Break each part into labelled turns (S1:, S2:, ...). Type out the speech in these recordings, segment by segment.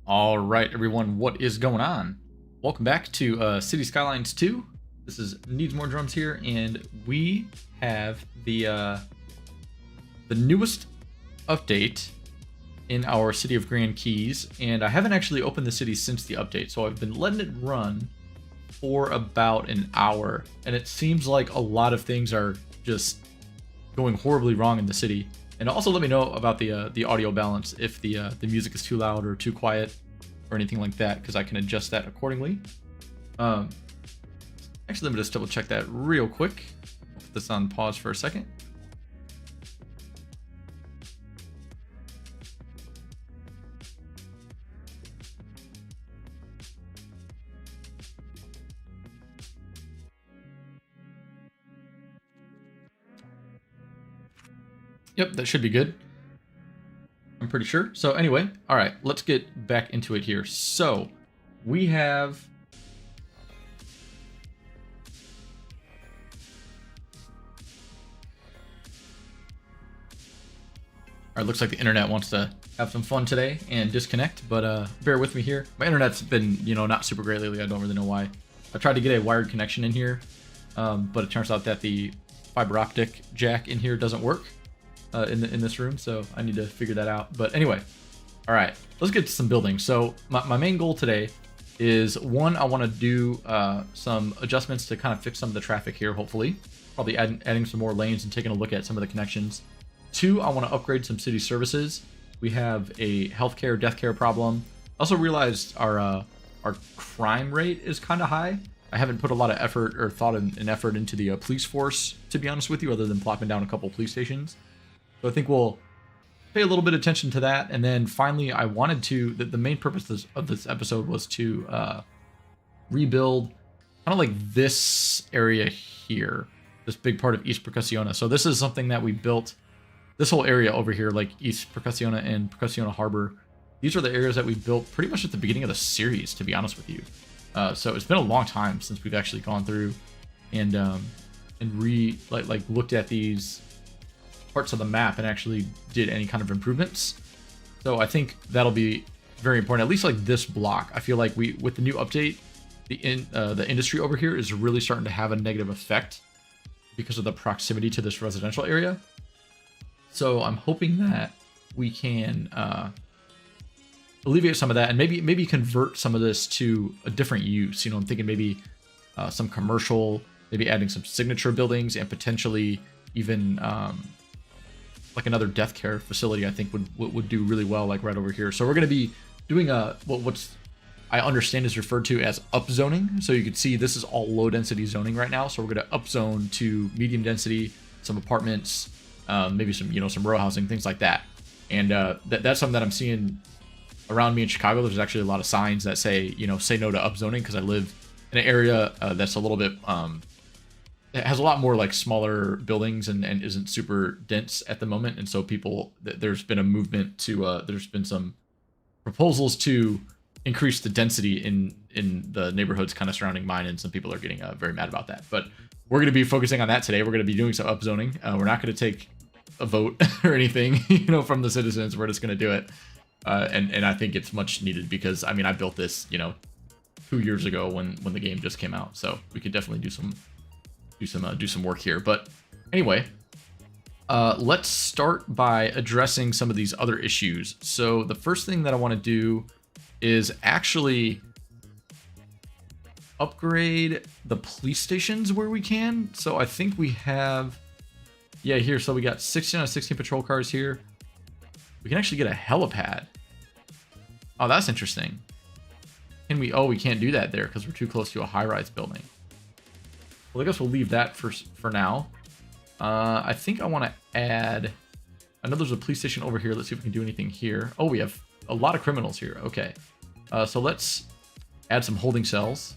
S1: All right, everyone, what is going on? Welcome back to City Skylines 2. This is Needs More Drums here, and we have the newest update in our City of Grand Keys, and I haven't actually opened the city since the update, so I've been letting it run for about an hour, and it seems like a lot of things are just going horribly wrong in the city. And also let me know about the audio balance, if the music is too loud or too quiet or anything like that, because I can adjust that accordingly. Actually, let me just double check that real quick. I'll put this on pause for a second. Yep, that should be good. I'm pretty sure. So anyway, all right, let's get back into it here. So we have all right, looks like the internet wants to have some fun today and disconnect, but bear with me here. My internet's been, not super great lately. I don't really know why. I tried to get a wired connection in here, but it turns out that the fiber optic jack in here doesn't work in this room, so I need to figure that out. But anyway, all right, let's get to some building. So my main goal today is, one, I want to do some adjustments to kind of fix some of the traffic here, hopefully. Probably adding some more lanes and taking a look at some of the connections. Two, I want to upgrade some city services. We have a healthcare, death care problem. I also realized our crime rate is kind of high. I haven't put a lot of effort or thought and effort into the police force, to be honest with you, other than plopping down a couple police stations. So I think we'll pay a little bit of attention to that. And then finally, I wanted to, the main purpose of this episode was to rebuild kind of like this area here, this big part of East Percussiona. So this is something that we built, this whole area over here, like East Percussiona and Percussiona Harbor. These are the areas that we built pretty much at the beginning of the series, to be honest with you. So it's been a long time since we've actually gone through and looked at these parts of the map and actually did any kind of improvements. So I think that'll be very important, at least like this block. I feel like with the new update, the industry over here is really starting to have a negative effect because of the proximity to this residential area. So I'm hoping that we can alleviate some of that and maybe convert some of this to a different use. I'm thinking maybe some commercial, maybe adding some signature buildings, and potentially even like another death care facility. I think would do really well, like right over here. So we're going to be doing what's I understand is referred to as upzoning. So you can see this is all low density zoning right now. So we're going to upzone to medium density, some apartments, maybe some row housing, things like that. And that's something that I'm seeing around me in Chicago. There's actually a lot of signs that say say no to upzoning, because I live in an area that's a little bit it has a lot more like smaller buildings and isn't super dense at the moment. And so there's been a movement to there's been some proposals to increase the density in the neighborhoods kind of surrounding mine, and some people are getting very mad about that. But we're going to be focusing on that today. We're going to be doing some upzoning. We're not going to take a vote or anything from the citizens. We're just going to do it. And I think it's much needed, because I mean, I built this 2 years ago when the game just came out, so we could definitely do some work here. But anyway, let's start by addressing some of these other issues. So the first thing that I want to do is actually upgrade the police stations where we can. So I think we have, here. So we got 16 out of 16 patrol cars here. We can actually get a helipad. Oh, that's interesting. Can we? Oh, we can't do that there because we're too close to a high-rise building. Well, I guess we'll leave that for now. I think I want to add, I know there's a police station over here. Let's see if we can do anything here. Oh, we have a lot of criminals here. Okay. So let's add some holding cells,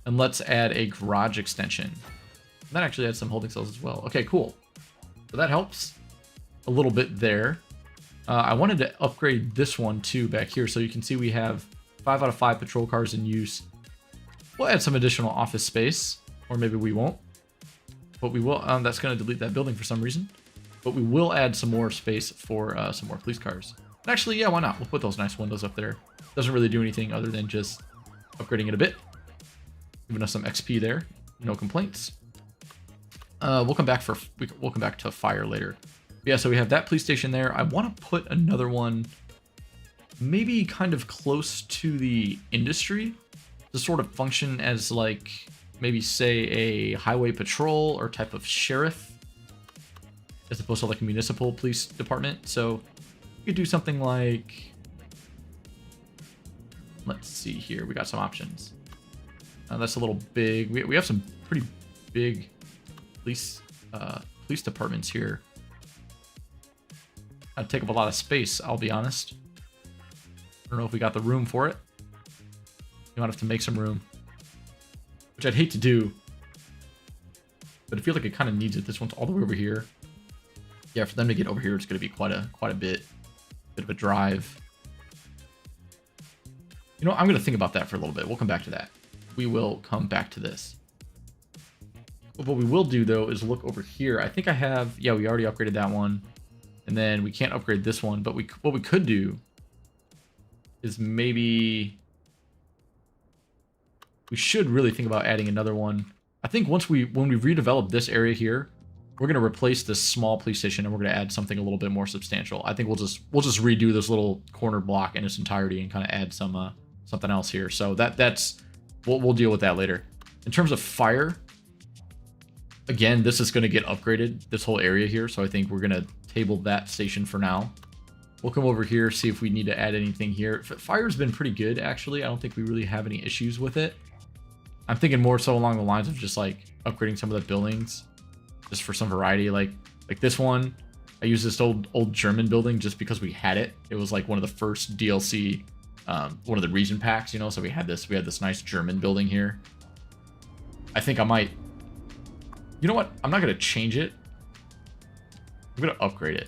S1: and let's add a garage extension. And that actually adds some holding cells as well. Okay, cool. So that helps a little bit there. I wanted to upgrade this one too back here. So you can see we have 5 out of 5 patrol cars in use. We'll add some additional office space. Or maybe we won't, but we will. That's going to delete that building for some reason, but we will add some more space for some more police cars. Actually, yeah, why not? We'll put those nice windows up there. Doesn't really do anything other than just upgrading it a bit. Giving us some XP there. No complaints. We'll come back to fire later. But yeah, so we have that police station there. I want to put another one maybe kind of close to the industry to sort of function as like maybe say a highway patrol or type of sheriff as opposed to like a municipal police department. So we could do something like, let's see here, we got some options. That's a little big. We have some pretty big police departments here. I'd take up a lot of space, I'll be honest. I don't know if we got the room for it. You might have to make some room, which I'd hate to do, but I feel like it kind of needs it. This one's all the way over here. Yeah, for them to get over here, it's going to be quite a bit of a drive. You know, I'm going to think about that for a little bit. We'll come back to that. We will come back to this. But what we will do though is look over here. I think I have, yeah, we already upgraded that one, and then we can't upgrade this one. But what we could do is maybe we should really think about adding another one. I think when we redevelop this area here, we're going to replace this small police station and we're going to add something a little bit more substantial. I think we'll just redo this little corner block in its entirety and kind of add some something else here. So we'll deal with that later. In terms of fire, again, this is going to get upgraded, this whole area here. So I think we're going to table that station for now. We'll come over here, see if we need to add anything here. Fire's been pretty good, actually. I don't think we really have any issues with it. I'm thinking more so along the lines of just like upgrading some of the buildings, just for some variety. Like this one, I used this old German building just because we had it. It was like one of the first DLC, one of the region packs, you know. So we had this nice German building here. I think I might. You know what? I'm not gonna change it. I'm gonna upgrade it.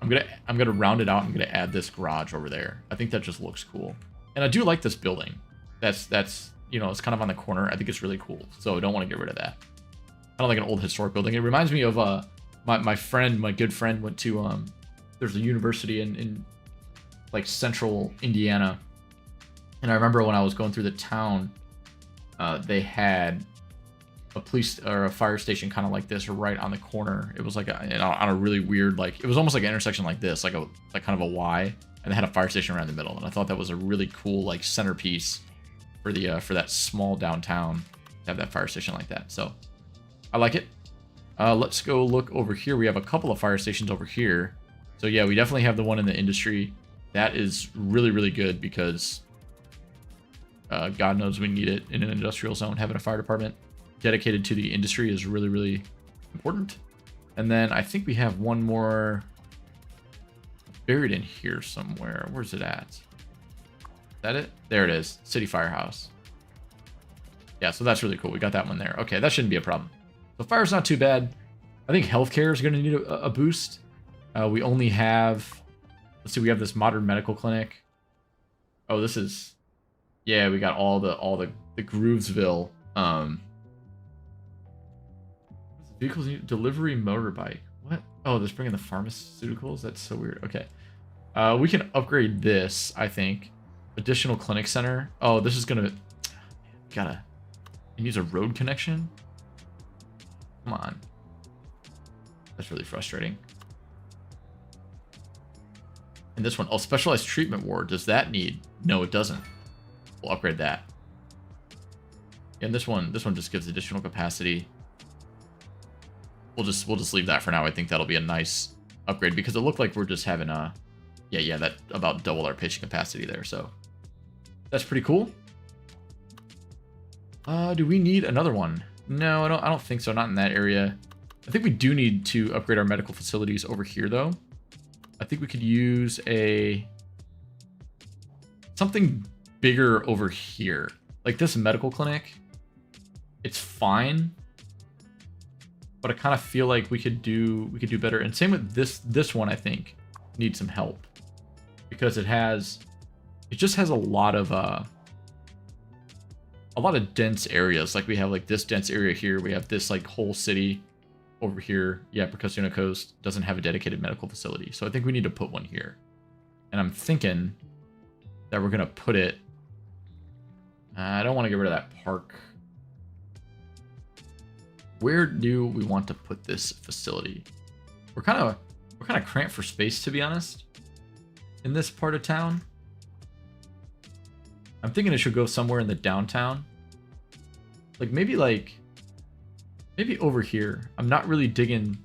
S1: I'm gonna round it out. I'm gonna add this garage over there. I think that just looks cool, and I do like this building. That's you know, it's kind of on the corner. I think it's really cool. So I don't want to get rid of that. I don't like an old historic building. It reminds me of my good friend went to there's a university in like central Indiana, and I remember when I was going through the town, they had a police or a fire station kind of like this right on the corner. It was like on a really weird, like, it was almost like an intersection like this, like kind of a Y, and they had a fire station around the middle. And I thought that was a really cool like centerpiece for the for that small downtown to have that fire station like that. So I like it. Let's go look over here. We have a couple of fire stations over here. So yeah, we definitely have the one in the industry. That is really, really good because God knows we need it in an industrial zone. Having a fire department dedicated to the industry is really, really important. And then I think we have one more buried in here somewhere. Where's it at? Is that it? There it is. City Firehouse. Yeah, so that's really cool. We got that one there. Okay, that shouldn't be a problem. So fire's not too bad. I think healthcare is going to need a boost. We only have, let's see, we have this modern medical clinic. Oh, this is, yeah, we got all the Groovesville vehicles delivery motorbike. What? Oh, they're bringing the pharmaceuticals. That's so weird. Okay, we can upgrade this. I think additional clinic center. Oh, this is gonna it needs a road connection. Come on, that's really frustrating. And this one, oh, specialized treatment ward. Does that need? No, it doesn't. We'll upgrade that. And this one just gives additional capacity. We'll just leave that for now. I think that'll be a nice upgrade because it looked like we're just having a, yeah, that about double our patient capacity there. So that's pretty cool. Do we need another one? No, I don't think so. Not in that area. I think we do need to upgrade our medical facilities over here though. I think we could use something bigger over here. Like this medical clinic. It's fine, but I kind of feel like we could do better. And same with this one, I think needs some help because it just has a lot of dense areas. Like we have like this dense area here. We have this like whole city over here. Yeah, Percussiona Coast doesn't have a dedicated medical facility. So I think we need to put one here. And I'm thinking that we're going to put it... I don't want to get rid of that park. Where do we want to put this facility? We're kind of cramped for space, to be honest, in this part of town. I'm thinking it should go somewhere in the downtown. Maybe over here. I'm not really digging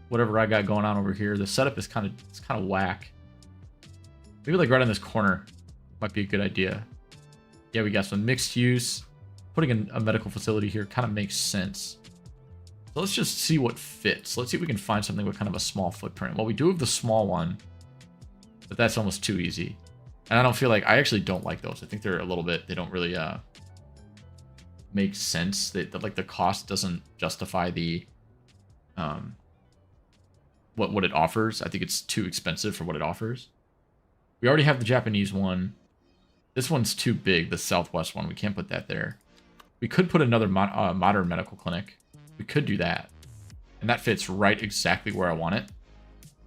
S1: whatever I got going on over here. The setup is kind of whack. Maybe like right on this corner might be a good idea. Yeah, we got some mixed use. Putting in a medical facility here kind of makes sense. So let's just see what fits. Let's see if we can find something with kind of a small footprint. Well, we do have the small one, but that's almost too easy. And I don't feel like, I actually don't like those. I think they're a little bit, they don't really make sense. Like the cost doesn't justify the what it offers. I think it's too expensive for what it offers. We already have the Japanese one. This one's too big, the Southwest one. We can't put that there. We could put another modern medical clinic. We could do that. And that fits right exactly where I want it.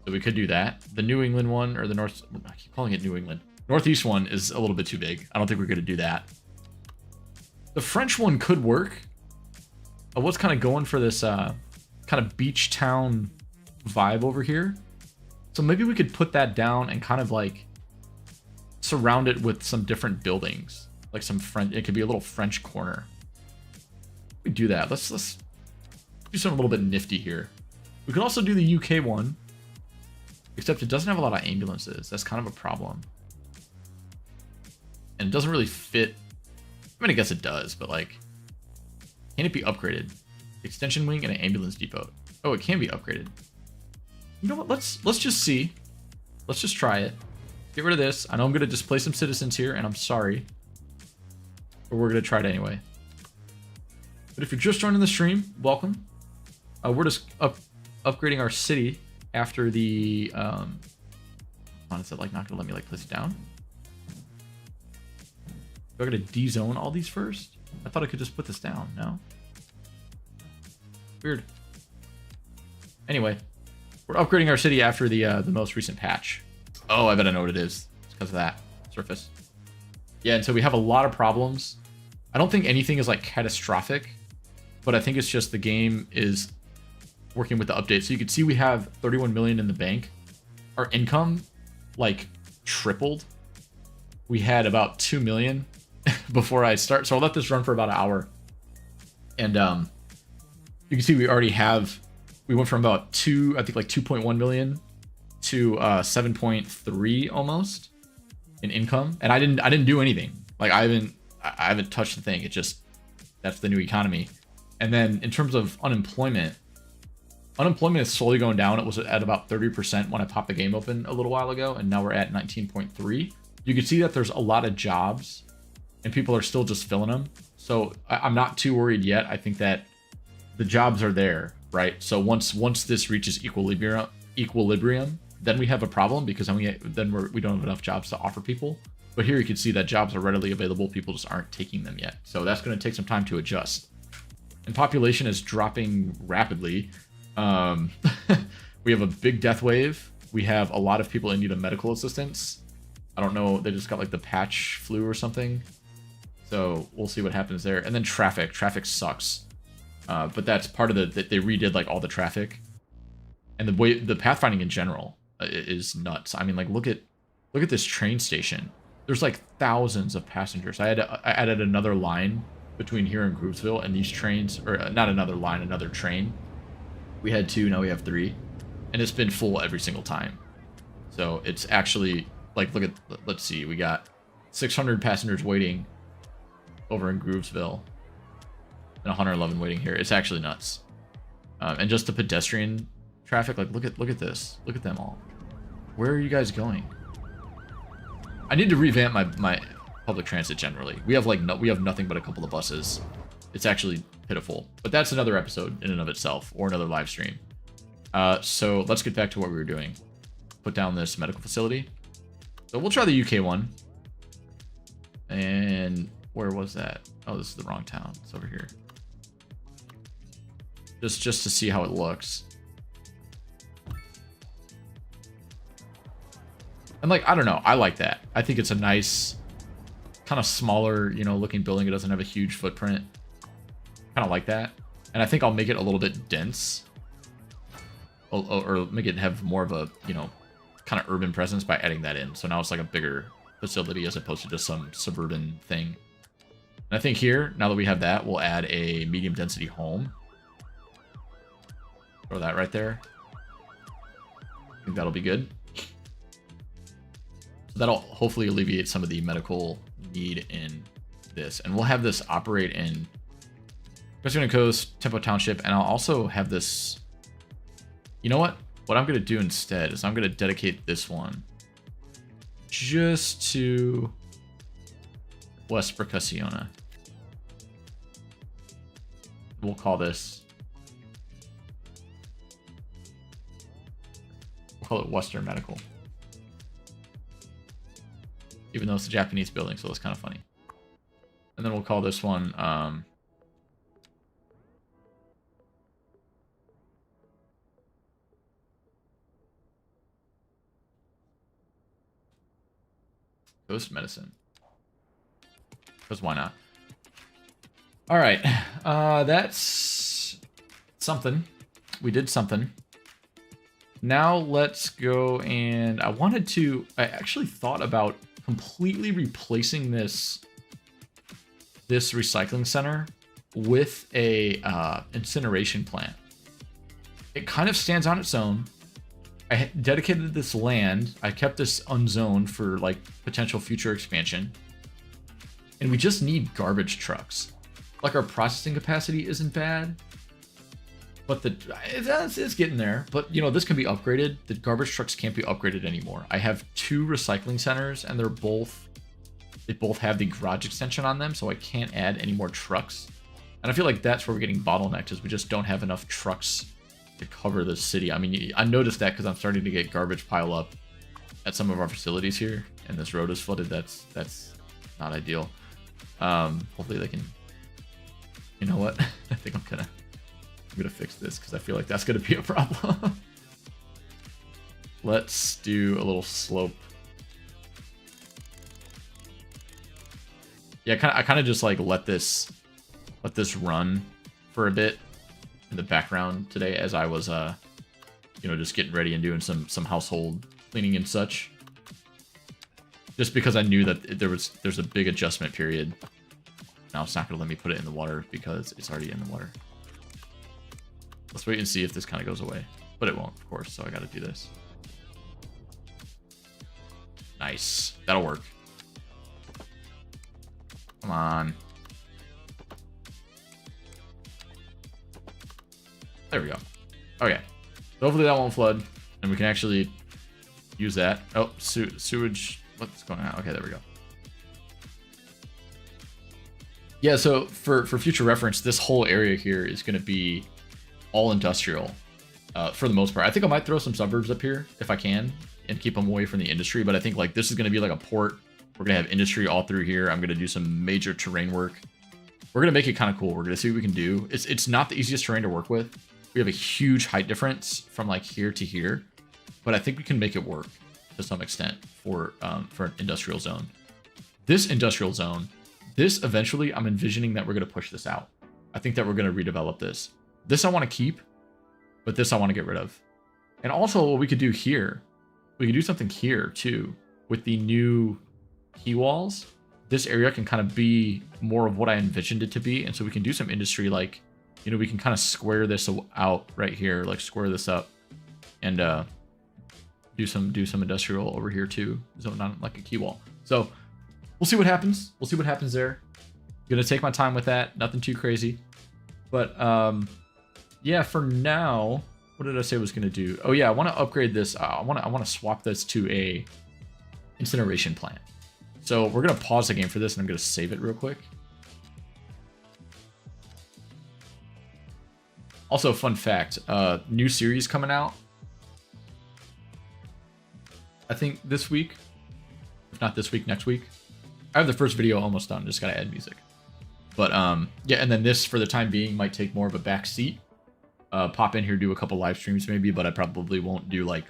S1: So we could do that. The New England one, or the North... I keep calling it New England. Northeast one is a little bit too big. I don't think we're going to do that. The French one could work. I was kind of going for this kind of beach town vibe over here. So maybe we could put that down and kind of like surround it with some different buildings. Like some French... It could be a little French corner. We do that. Let's do something a little bit nifty here. We could also do the UK one. Except it doesn't have a lot of ambulances. That's kind of a problem. And it doesn't really fit. I mean, I guess it does, but like, can it be upgraded? Extension wing and an ambulance depot. Oh, it can be upgraded. You know what? Let's just see. Let's just try it. Get rid of this. I know I'm going to display some citizens here, and I'm sorry. But we're going to try it anyway. But if you're just joining the stream, welcome. We're just upgrading our city after the... is it like not going to let me like place it down? Do I got to de-zone all these first? I thought I could just put this down. No? Weird. Anyway, we're upgrading our city after the most recent patch. Oh, I bet I know what it is. It's because of that surface. Yeah, and so we have a lot of problems. I don't think anything is like catastrophic, but I think it's just the game is working with the update. So you can see we have 31 million in the bank. Our income like tripled. We had about 2 million before I start. So I'll let this run for about an hour. And you can see we already have, we went from about 2.1 million to 7.3 almost in income. And I didn't do anything. Like I haven't touched the thing. It just, that's the new economy. And then in terms of unemployment is slowly going down. It was at about 30% when I popped the game open a little while ago, and now we're at 19.3. You can see that there's a lot of jobs and people are still just filling them. So I'm not too worried yet. I think that the jobs are there, right? So once this reaches equilibrium, then we have a problem because then we don't have enough jobs to offer people. But here you can see that jobs are readily available. People just aren't taking them yet. So that's going to take some time to adjust. And population is dropping rapidly. We have a big death wave. We have a lot of people in need of medical assistance. I don't know. They just got like the patch flu or something. So we'll see what happens there. And then traffic. Traffic sucks. But that's part of that they redid like all the traffic. And the pathfinding in general is nuts. I mean, like look at this train station. There's like thousands of passengers. I added another line between here and Groovesville, and these trains, or not another line, another train. We had 2, now we have 3, and it's been full every single time. So it's actually like, let's see, we got 600 passengers waiting over in Groovesville and 111 waiting here. It's actually nuts. And just the pedestrian traffic, like look at this, look at them all. Where are you guys going? I need to revamp my public transit generally. We have nothing but a couple of buses. It's actually pitiful, but that's another episode in and of itself, or another live stream. So let's get back to what we were doing. Put down this medical facility. So we'll try the UK one. And where was that? Oh, this is the wrong town. It's over here. Just to see how it looks. And like, I don't know, I like that. I think it's a nice, kind of smaller, you know, looking building. It doesn't have a huge footprint. Kind of like that. And I think I'll make it a little bit dense. Or make it have more of a, you know, kind of urban presence by adding that in. So now it's like a bigger facility as opposed to just some suburban thing. And I think here, now that we have that, we'll add a medium density home. Throw that right there. I think that'll be good. So that'll hopefully alleviate some of the medical need in this. And we'll have this operate in Western Coast, Tempo Township, and I'll also have this... You know what? What I'm going to do instead is I'm going to dedicate this one just to West Percussiona. We'll call this... We'll call it Western Medical. Even though it's a Japanese building, so it's kind of funny. And then we'll call this one... Coast Medicine. Because why not? Alright. That's something. We did something. Now let's go and... I actually thought about completely replacing this recycling center with a incineration plant. It kind of stands on its own. I dedicated this land. I kept this unzoned for like potential future expansion. And we just need garbage trucks. Like our processing capacity isn't bad. But it's getting there. But you know, this can be upgraded. The garbage trucks can't be upgraded anymore. I have 2 recycling centers and they both have the garage extension on them, so I can't add any more trucks. And I feel like that's where we're getting bottlenecked, is we just don't have enough trucks to cover the city. I mean, I noticed that because I'm starting to get garbage pile up at some of our facilities here, and this road is flooded. That's not ideal. Hopefully they can... You know what? I think I'm gonna fix this because I feel like that's gonna be a problem. Let's do a little slope. Yeah, I kind of just like let this run for a bit in the background today as I was you know, just getting ready and doing some household cleaning and such. Just because I knew that there's a big adjustment period. Now it's not gonna let me put it in the water because it's already in the water. Let's wait and see if this kind of goes away. But it won't, of course, so I gotta do this. Nice. That'll work. Come on. There we go. Okay. So hopefully that won't flood, and we can actually use that. Oh, sewage. What's going on? Okay, there we go. Yeah, so for future reference, this whole area here is going to be all industrial for the most part. I think I might throw some suburbs up here if I can and keep them away from the industry, but I think like this is going to be like a port. We're going to have industry all through here. I'm going to do some major terrain work. We're going to make it kind of cool. We're going to see what we can do. It's not the easiest terrain to work with. We have a huge height difference from like here to here, but I think we can make it work to some extent for an industrial zone. This industrial zone, this eventually, I'm envisioning that we're going to push this out. I think that we're going to redevelop this. This I want to keep, but this I want to get rid of. And also what we could do here, we could do something here too with the new quay walls. This area can kind of be more of what I envisioned it to be. And so we can do some industry, like, you know, we can kind of square this out right here, like square this up and do some industrial over here too. So not like a quay wall. So we'll see what happens. We'll see what happens there. Gonna take my time with that. Nothing too crazy. But yeah, for now, what did I say I was gonna do? Oh yeah, I want to upgrade this. I want to swap this to a incineration plant. So we're gonna pause the game for this, and I'm gonna save it real quick. Also, fun fact: new series coming out. I think this week, if not this week, next week. I have the first video almost done. Just gotta add music. But yeah, and then this for the time being might take more of a back seat. Pop in here, do a couple live streams maybe, but I probably won't do like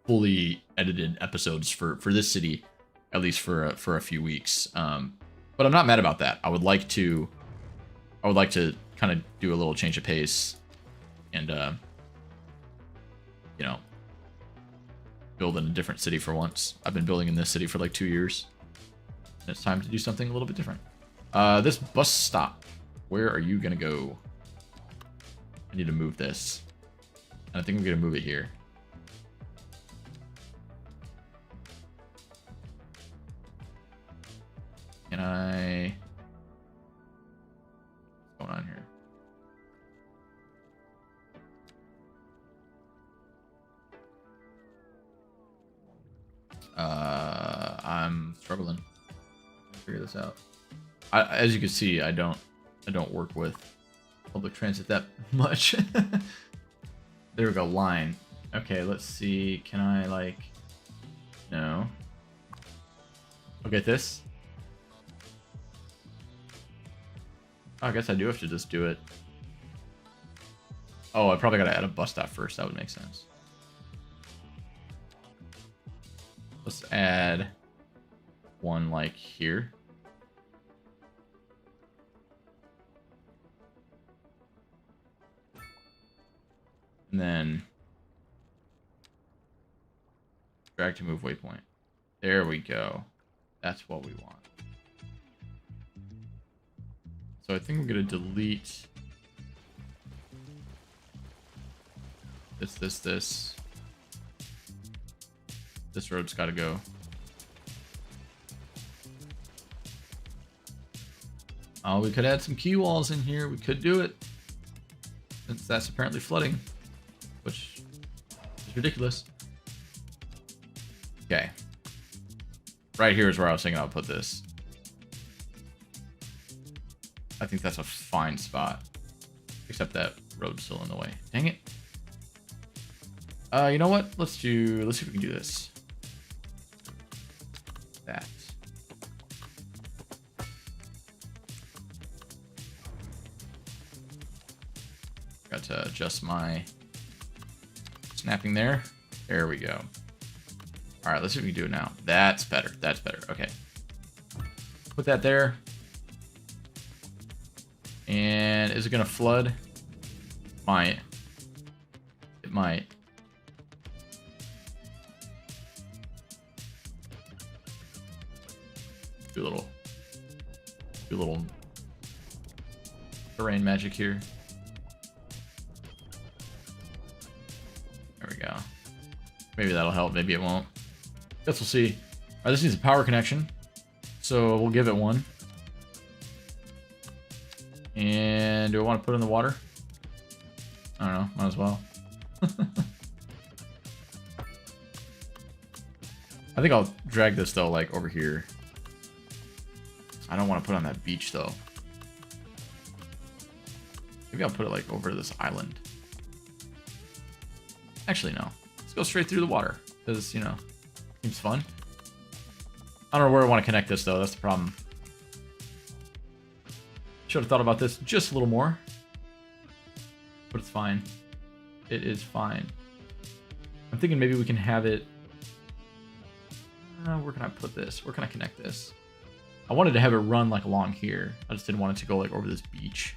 S1: fully edited episodes for this city, at least for a few weeks. But I'm not mad about that. I would like to kind of do a little change of pace and you know, build in a different city for once. I've been building in this city for like 2 years. And it's time to do something a little bit different. This bus stop, where are you gonna go? I need to move this. And I think I'm gonna move it here. Can I... What's going on here? I'm struggling to figure this out. As you can see, I don't work with public transit that much. There we go, line. Okay, let's see. Can I like... No. I'll get this. Oh, I guess I do have to just do it. Oh, I probably gotta add a bus stop first. That would make sense. Let's add one like here. And then drag to move waypoint. There we go. That's what we want. So I think I'm gonna delete this. This road's gotta go. Oh, we could add some key walls in here. We could do it. Since that's apparently flooding, which is ridiculous. Okay. Right here is where I was thinking I'll put this. I think that's a fine spot. Except that road's still in the way. Dang it. You know what? Let's see if we can do this. That. Got to adjust my snapping there. There we go. All right, let's see if we can do it now. That's better. That's better. Okay. Put that there. And is it going to flood? Might. It might. Do a little terrain magic here. There we go. Maybe that'll help. Maybe it won't. Guess we'll see. All right, this needs a power connection, so we'll give it one. And do I want to put it in the water? I don't know. Might as well. I think I'll drag this though, like over here. I don't want to put it on that beach though. Maybe I'll put it like over this island. Actually, no. Let's go straight through the water because, you know, seems fun. I don't know where I want to connect this though. That's the problem. Should have thought about this just a little more. But it's fine. It is fine. I'm thinking maybe we can have it... where can I put this? Where can I connect this? I wanted to have it run like along here. I just didn't want it to go like over this beach.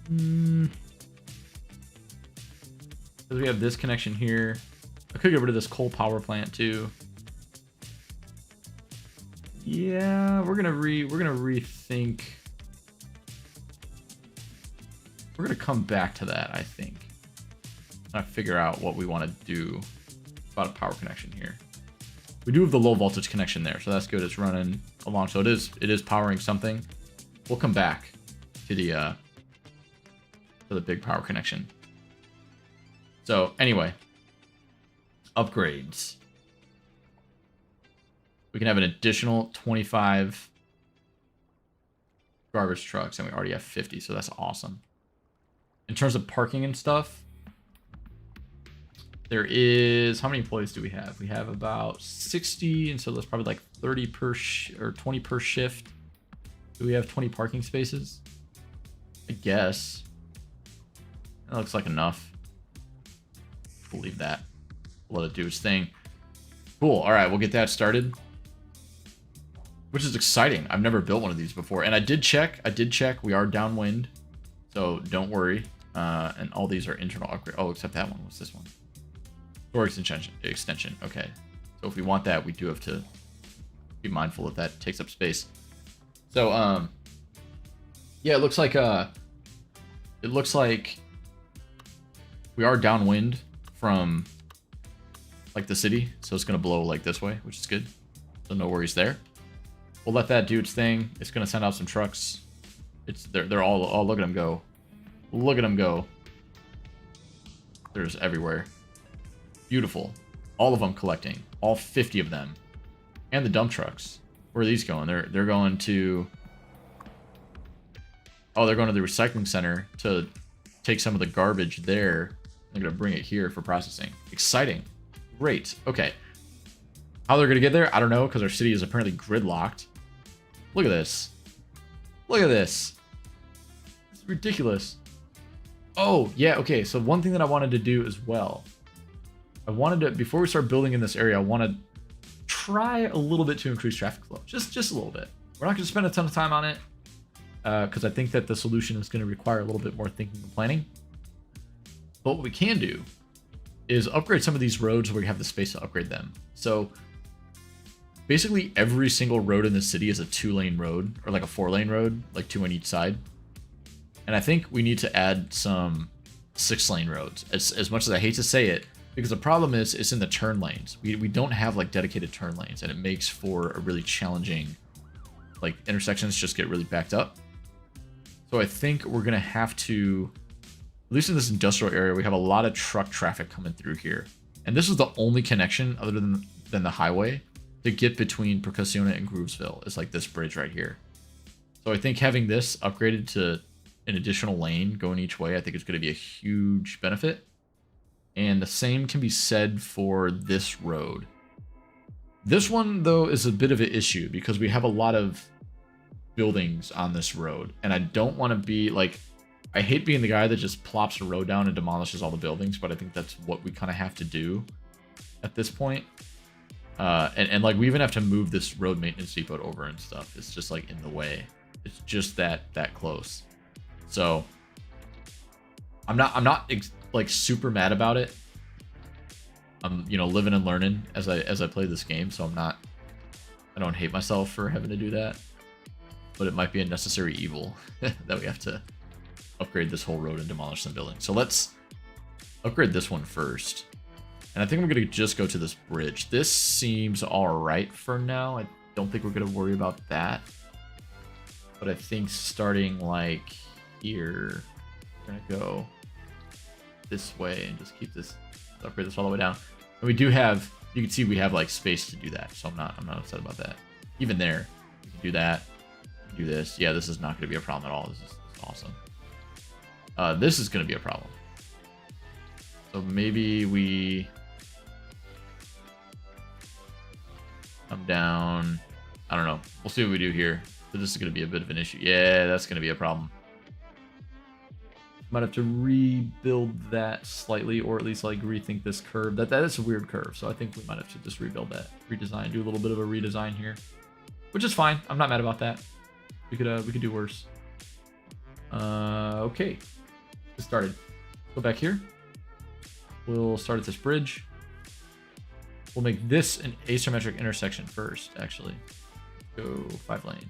S1: Because we have this connection here. I could get rid of this coal power plant too. Yeah, we're gonna rethink. We're gonna come back to that, I think. I figure out what we want to do about a power connection here. We do have the low voltage connection there, so that's good. It's running along, so it is powering something. We'll come back to the big power connection. So anyway, upgrades. We can have an additional 25 garbage trucks, and we already have 50, so that's awesome. In terms of parking and stuff, there is... How many employees do we have? We have about 60, and so that's probably like 30 per or 20 per shift. Do we have 20 parking spaces? I guess. That looks like enough. We'll leave that. Let it do its thing. Cool. All right, we'll get that started. Which is exciting. I've never built one of these before. And I did check. We are downwind. So don't worry. And all these are internal upgrade. Oh, except that one. What's this one? Storage extension. Okay. So if we want that, we do have to be mindful of that. It takes up space. So, yeah, it looks like we are downwind from like the city. So it's going to blow like this way, which is good. So no worries there. We'll let that do its thing. It's going to send out some trucks. They're all look at them go. Look at them go. There's everywhere. Beautiful. All of them collecting. All 50 of them. And the dump trucks. Where are these going? They're going to... Oh, they're going to the recycling center to take some of the garbage there. They're going to bring it here for processing. Exciting. Great. Okay. How they're going to get there, I don't know, because our city is apparently gridlocked. Look at this. Look at this. It's ridiculous. Oh, yeah, okay. So one thing that I wanted to do as well. I wanted to, before we start building in this area, I want to try a little bit to increase traffic flow. Just a little bit. We're not going to spend a ton of time on it, because I think that the solution is going to require a little bit more thinking and planning. But what we can do is upgrade some of these roads where we have the space to upgrade them. So basically every single road in the city is a 2-lane road, or like a 4-lane road, like 2 on each side. And I think we need to add some 6-lane roads, as much as I hate to say it, because the problem is it's in the turn lanes. We don't have like dedicated turn lanes, and it makes for a really challenging, like intersections just get really backed up. So I think we're gonna have to, at least in this industrial area, we have a lot of truck traffic coming through here. And this is the only connection other than the highway to get between Percussione and Groovesville. It's like this bridge right here. So I think having this upgraded to an additional lane going each way, I think is going to be a huge benefit. And the same can be said for this road. This one, though, is a bit of an issue because we have a lot of buildings on this road. And I don't want to be like, I hate being the guy that just plops a road down and demolishes all the buildings, but I think that's what we kind of have to do at this point. And like we even have to move this road maintenance depot over and stuff. It's just like in the way. It's just that close. So I'm not like super mad about it. I'm, you know, living and learning as I play this game, so I don't hate myself for having to do that. But it might be a necessary evil that we have to upgrade this whole road and demolish some buildings. So let's upgrade this one first. And I think I'm going to just go to this bridge. This seems all right for now. I don't think we're going to worry about that. But I think starting like here, we're going to go this way and just keep this, upgrade this all the way down. And we do have, you can see we have like space to do that. So I'm not upset about that. Even there, we can do that, do this. Yeah, this is not going to be a problem at all. This is awesome. This is going to be a problem. So maybe we come down. I don't know. We'll see what we do here. So this is going to be a bit of an issue. Yeah, that's going to be a problem. Might have to rebuild that slightly, or at least like rethink this curve. That is a weird curve, so I think we might have to just rebuild that, redesign, do a little bit of a redesign here, which is fine. I'm not mad about that. We could do worse. Okay, get started. Go back here. We'll start at this bridge. We'll make this an asymmetric intersection first, actually. Go 5-lane.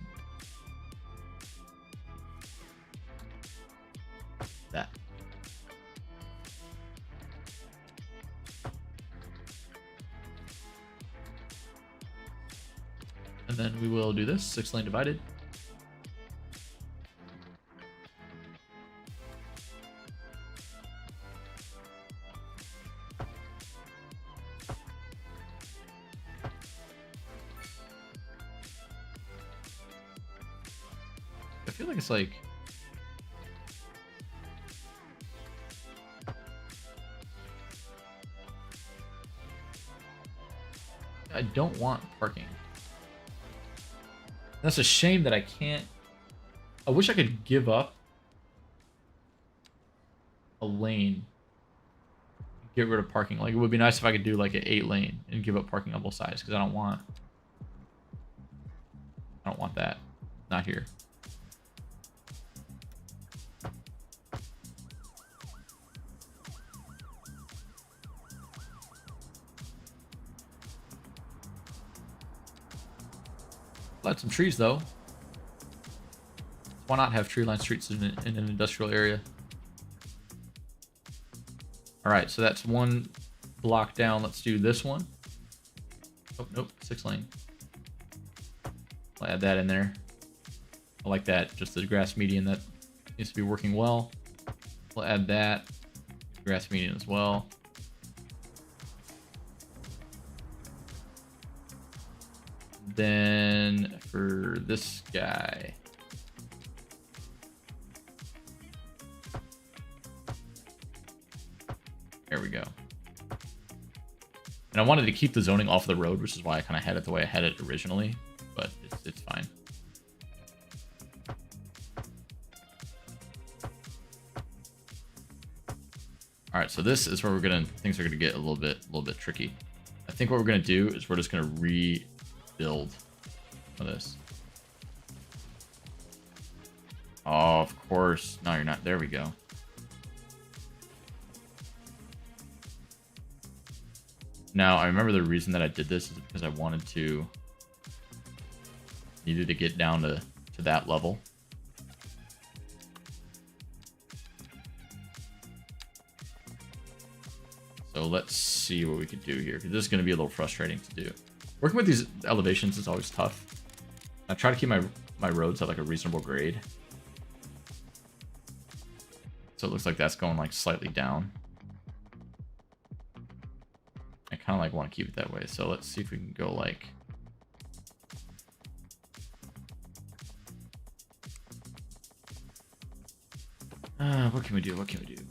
S1: That. And then we will do this 6-lane divided. I feel like it's like I don't want parking. That's a shame that I can't. I wish I could give up a lane, get rid of parking. Like, it would be nice if I could do like an 8-lane and give up parking on both sides, because I don't want that. Not here. Let some trees though. Why not have tree-lined streets in an industrial area? All right, so that's one block down. Let's do this one. Oh, nope, 6-lane. I'll add that in there. I like that, just the grass median that needs to be working well. We'll add that grass median as well. Then for this guy, there we go. And I wanted to keep the zoning off the road, which is why I kind of had it the way I had it originally, but it's fine. All right, so this is where things are gonna get a little bit tricky. I think what we're gonna do is we're just gonna rebuild some of this. Oh, of course. No, you're not. There we go. Now, I remember the reason that I did this is because I needed to get down to that level. So let's see what we can do here, because this is going to be a little frustrating to do. Working with these elevations is always tough. I try to keep my roads at like a reasonable grade. So it looks like that's going like slightly down. I kind of like want to keep it that way. So let's see if we can go like... what can we do? What can we do?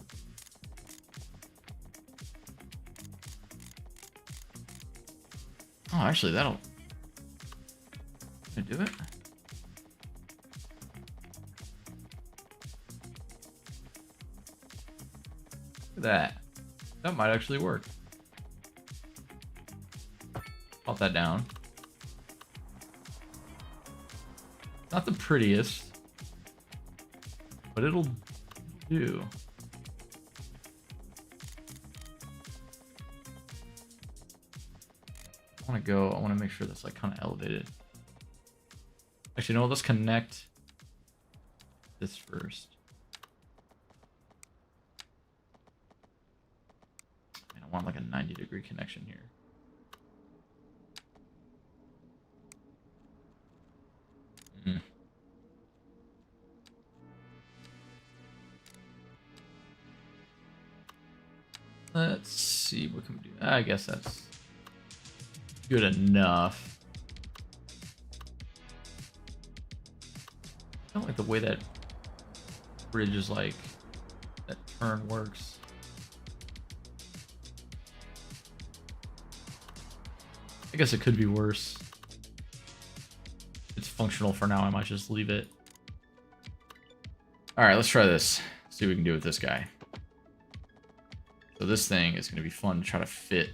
S1: Oh, actually, that'll... Can I do it? Look at that. That might actually work. Pop that down. Not the prettiest, but it'll do. I want to make sure that's like kind of elevated. Actually, no, let's connect this first. And I want like a 90-degree connection here. Let's see, what can we do? I guess that's good enough. I don't like the way that bridge is like, that turn works. I guess it could be worse. It's functional for now, I might just leave it. Alright, let's try this. See what we can do with this guy. So this thing is going to be fun to try to fit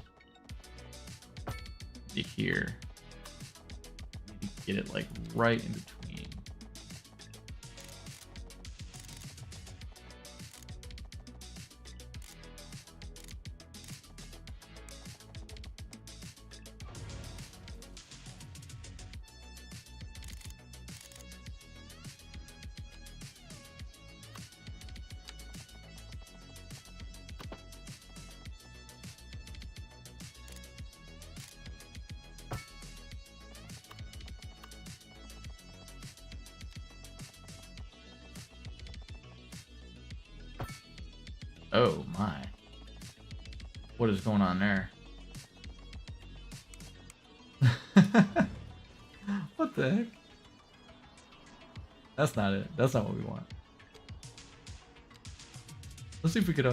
S1: here. Get it like right in between. Oh my. What is going on there? What the heck? That's not it. That's not what we want. Let's see if we could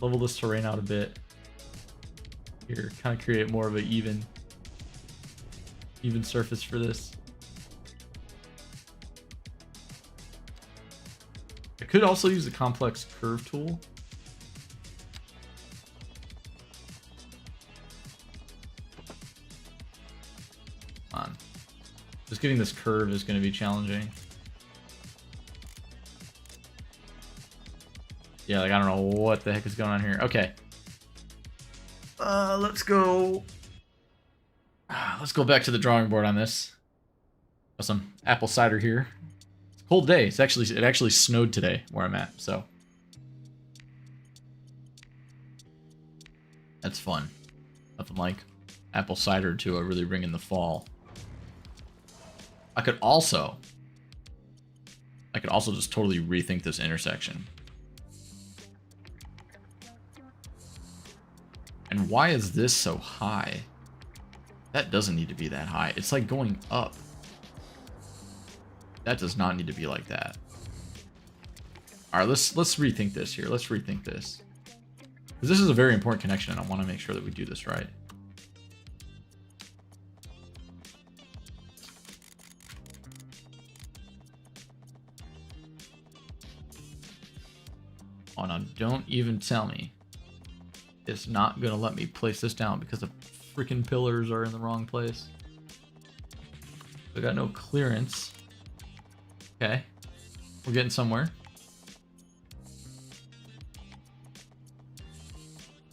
S1: level this terrain out a bit. Here, kind of create more of an even surface for this. I could also use the complex curve tool Come on. Just getting this curve is going to be challenging. Yeah, like I don't know what the heck is going on here. Okay. Let's go. Let's go back to the drawing board on this. Got some apple cider here. It's a cold day. It actually snowed today where I'm at, so that's fun. Nothing like apple cider to really bring in the fall. I could also just totally rethink this intersection. And why is this so high? That doesn't need to be that high. It's like going up. That does not need to be like that. All right, let's rethink this here. Let's rethink this. Because this is a very important connection, and I want to make sure that we do this right. Oh, no, don't even tell me it's not going to let me place this down because the freaking pillars are in the wrong place. We got no clearance. Okay. We're getting somewhere.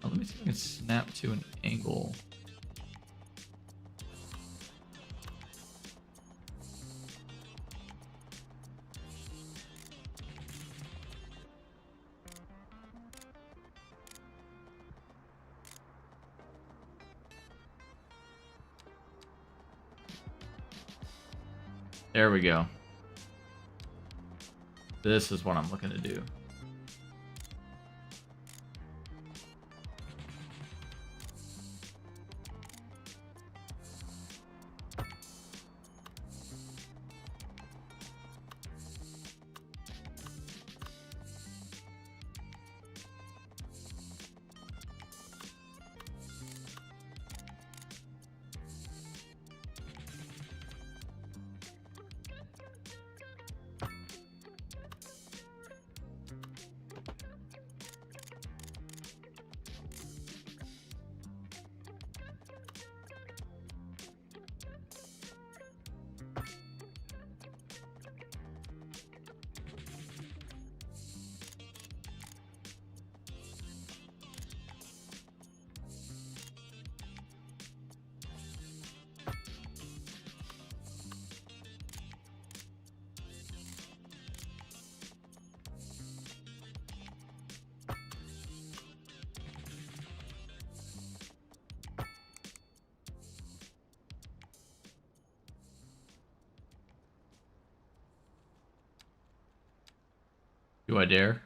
S1: Let me see if I can snap to an angle. There we go. This is what I'm looking to do. Do I dare?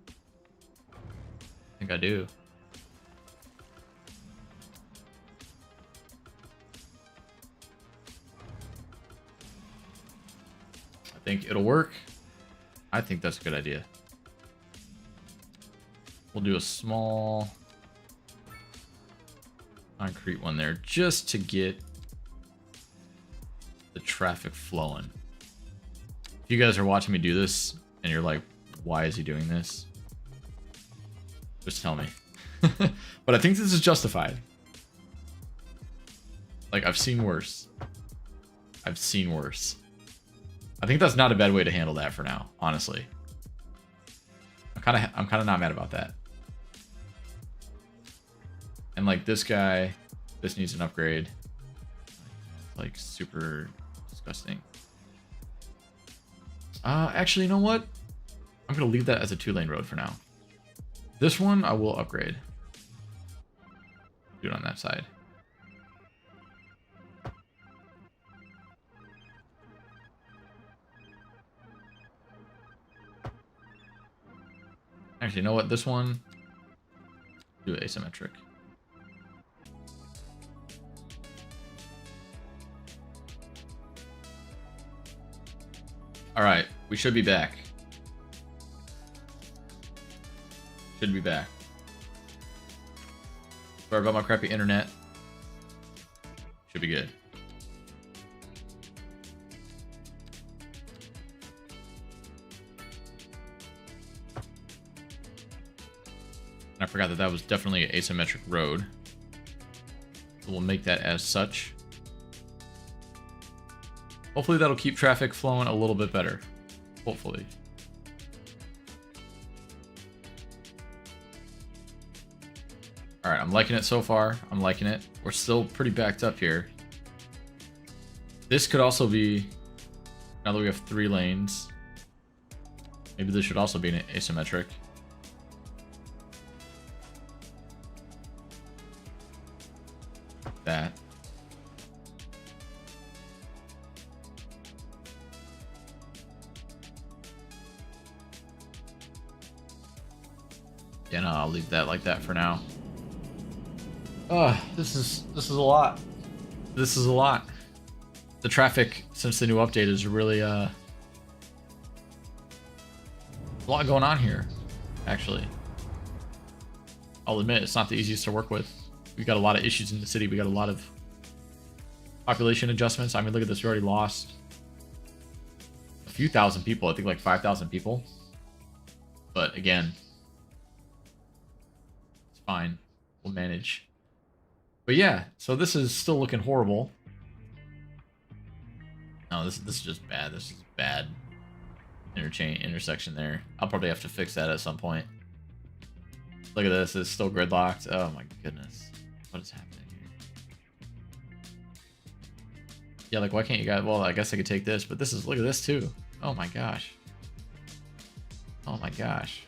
S1: I think I do. I think it'll work. I think that's a good idea. We'll do a small concrete one there just to get the traffic flowing. If you guys are watching me do this and you're like, why is he doing this? Just tell me. But I think this is justified. Like, I've seen worse. I've seen worse. I think that's not a bad way to handle that for now, honestly. I'm kind of not mad about that. And like this guy, this needs an upgrade. Like super disgusting. Actually, you know what? I'm gonna leave that as a 2-lane road for now. This one I will upgrade. Do it on that side. Actually, you know what? This one, do it asymmetric. All right, we should be back. Should be back. Sorry about my crappy internet. Should be good. And I forgot that that was definitely an asymmetric road. So we'll make that as such. Hopefully that'll keep traffic flowing a little bit better. Hopefully. All right, I'm liking it so far. I'm liking it. We're still pretty backed up here. This could also be, now that we have 3 lanes, maybe this should also be an asymmetric. That. Yeah, no, I'll leave that like that for now. This is a lot. This is a lot. The traffic since the new update is really a lot going on here, actually. I'll admit it's not the easiest to work with. We got a lot of issues in the city. We got a lot of population adjustments. I mean, look at this. We already lost a few thousand people. I think like 5,000 people. But again, it's fine. We'll manage. But yeah, so this is still looking horrible. No, this is just bad. This is bad intersection there. I'll probably have to fix that at some point. Look at this. It's still gridlocked. Oh my goodness. What is happening here? Yeah, like why can't you guys? Well, I guess I could take this, but this is, look at this too. Oh my gosh. Oh my gosh.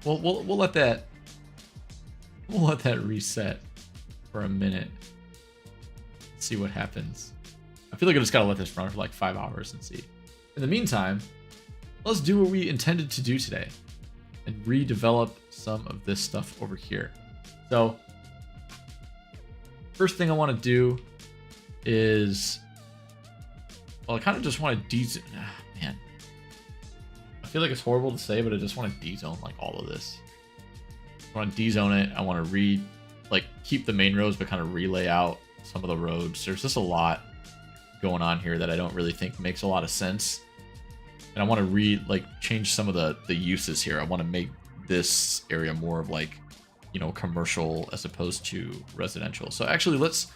S1: We'll let that. We'll let that reset for a minute. See what happens. I feel like I just gotta let this run for like 5 hours and see. In the meantime, let's do what we intended to do today and redevelop some of this stuff over here. So, first thing I want to do is, well, I kind of just want to man. I feel like it's horrible to say, but I just want to de-zone like all of this. I want to de-zone it. I want to keep the main roads, but kind of relay out some of the roads. There's just a lot going on here that I don't really think makes a lot of sense. And I want to change some of the uses here. I want to make this area more of like, you know, commercial as opposed to residential. So actually let's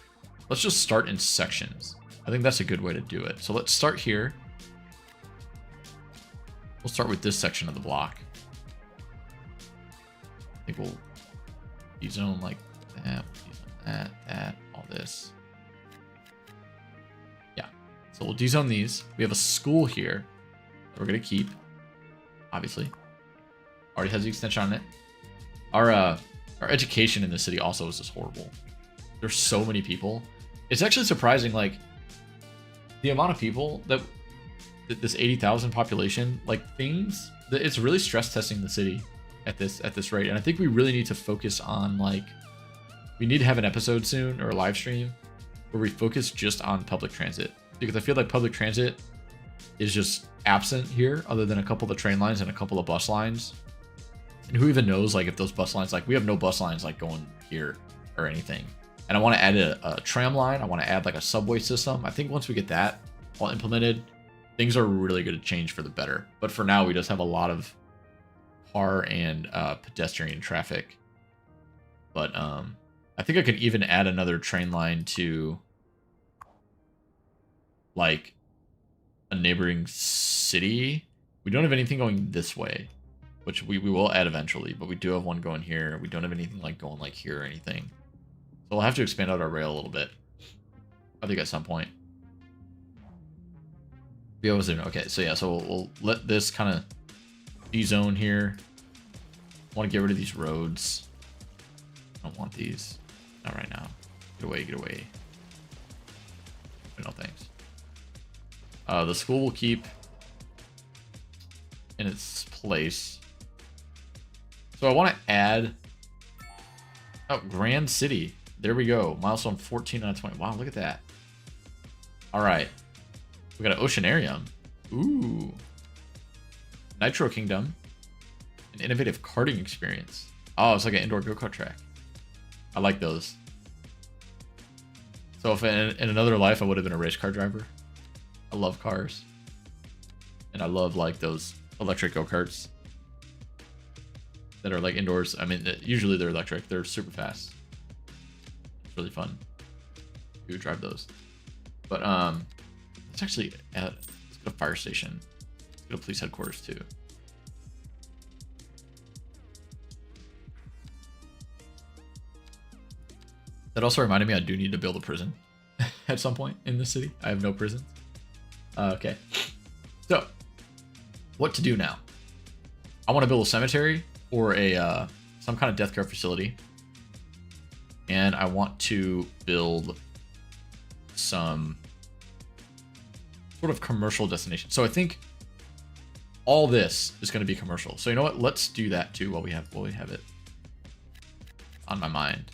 S1: just start in sections. I think that's a good way to do it. So let's start here. We'll start with this section of the block. I think we'll de-zone like that, that, all this. Yeah. So we'll de-zone these. We have a school here that we're gonna keep, obviously. Already has the extension on it. Our education in the city also is just horrible. There's so many people. It's actually surprising, like the amount of people that this 80,000 population, like things that it's really stress testing the city at this rate. And I think we really need to focus on we need to have an episode soon or a live stream where we focus just on public transit, because I feel like public transit is just absent here other than a couple of the train lines and a couple of bus lines. And who even knows if those bus lines, we have no bus lines going here or anything. And I want to add a tram line. I want to add a subway system. I think once we get that all implemented, things are really going to change for the better. But for now, we just have a lot of car and pedestrian traffic. But I think I could even add another train line to a neighboring city. We don't have anything going this way, which we will add eventually, but we do have one going here. We don't have anything going here or anything. So we'll have to expand out our rail a little bit, I think, at some point. Yeah, was there? Okay, so yeah, so we'll let this kind of de-zone here. I want to get rid of these roads. I don't want these. Not right now. Get away, get away. No thanks. The school will keep in its place. So I want to add... Oh, Grand City. There we go. Milestone 14 out of 20. Wow, look at that. All right. We got an Oceanarium. Ooh. Nitro Kingdom. An innovative karting experience. Oh, it's like an indoor go-kart track. I like those. So if in another life I would have been a race car driver. I love cars. And I love those electric go-karts that are indoors. I mean, usually they're electric. They're super fast. It's really fun to drive those. But let's actually let's go to fire station. Let's go to police headquarters too. That also reminded me I do need to build a prison at some point in the city. I have no prisons. Okay. So, what to do now? I want to build a cemetery or a some kind of death care facility. And I want to build some sort of commercial destination. So I think all this is going to be commercial. So you know what? Let's do that too while we have it on my mind.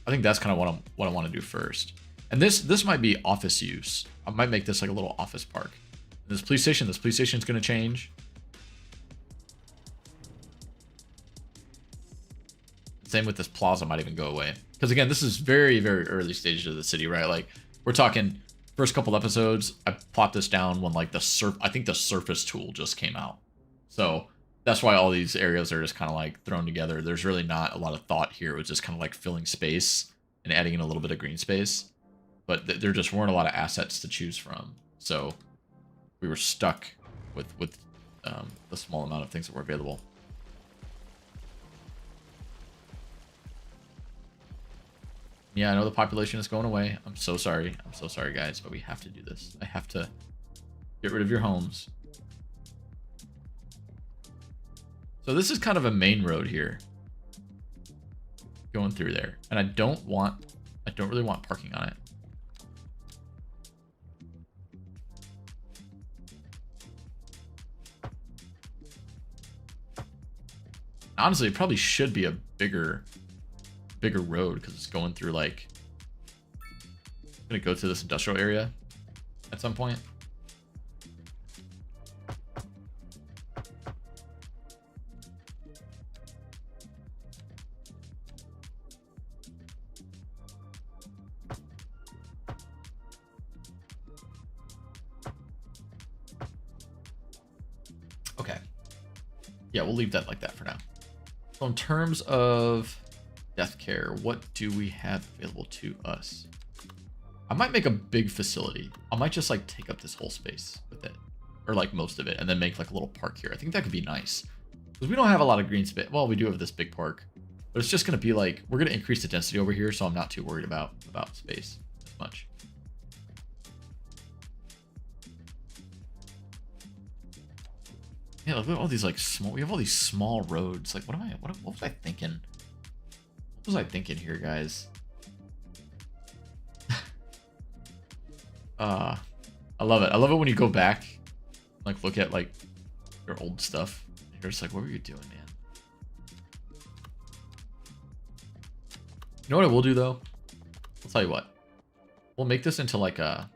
S1: I think that's kind of what I want to do first. And this might be office use. I might make this like a little office park. This police station is going to change. Same with this plaza might even go away. Because again, this is very, very early stages of the city, right? Like we're talking first couple episodes, I plopped this down when like I think the surface tool just came out. So that's why all these areas are just kind of like thrown together. There's really not a lot of thought here. It was just kind of like filling space and adding in a little bit of green space. But there just weren't a lot of assets to choose from. So we were stuck with the small amount of things that were available. Yeah, I know the population is going away. I'm so sorry. I'm so sorry, guys, but we have to do this. I have to get rid of your homes. So this is kind of a main road here. Going through there. And I don't really want parking on it. Honestly, it probably should be a bigger road because it's going through like I'm gonna go to this industrial area at some point. Okay. Yeah, we'll leave that like that for now. So in terms of death care, what do we have available to us? I might make a big facility. I might just like take up this whole space with it, or like most of it, and then make like a little park here. I think that could be nice because we don't have a lot of green space. Well, we do have this big park, but it's just going to be like we're going to increase the density over here, so I'm not too worried about space as much. Yeah, look at all these like small. We have all these small roads. Like, what was I thinking? What was I thinking here, guys? I love it. I love it when you go back, like look at like your old stuff. You're just like, what were you doing, man? You know what I will do though? I'll tell you what. We'll make this into like a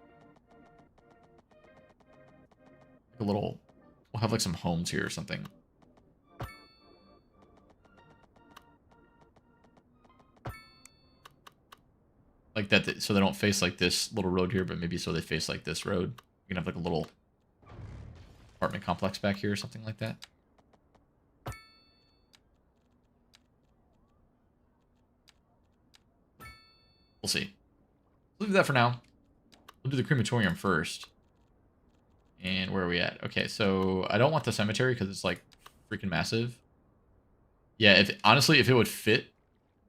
S1: little. We'll have like some homes here or something. Like that, so they don't face like this little road here, but maybe so they face like this road. You can have like a little apartment complex back here or something like that. We'll see. We'll do that for now. We'll do the crematorium first. And where are we at? Okay, so I don't want the cemetery because it's like freaking massive. Yeah, honestly, if it would fit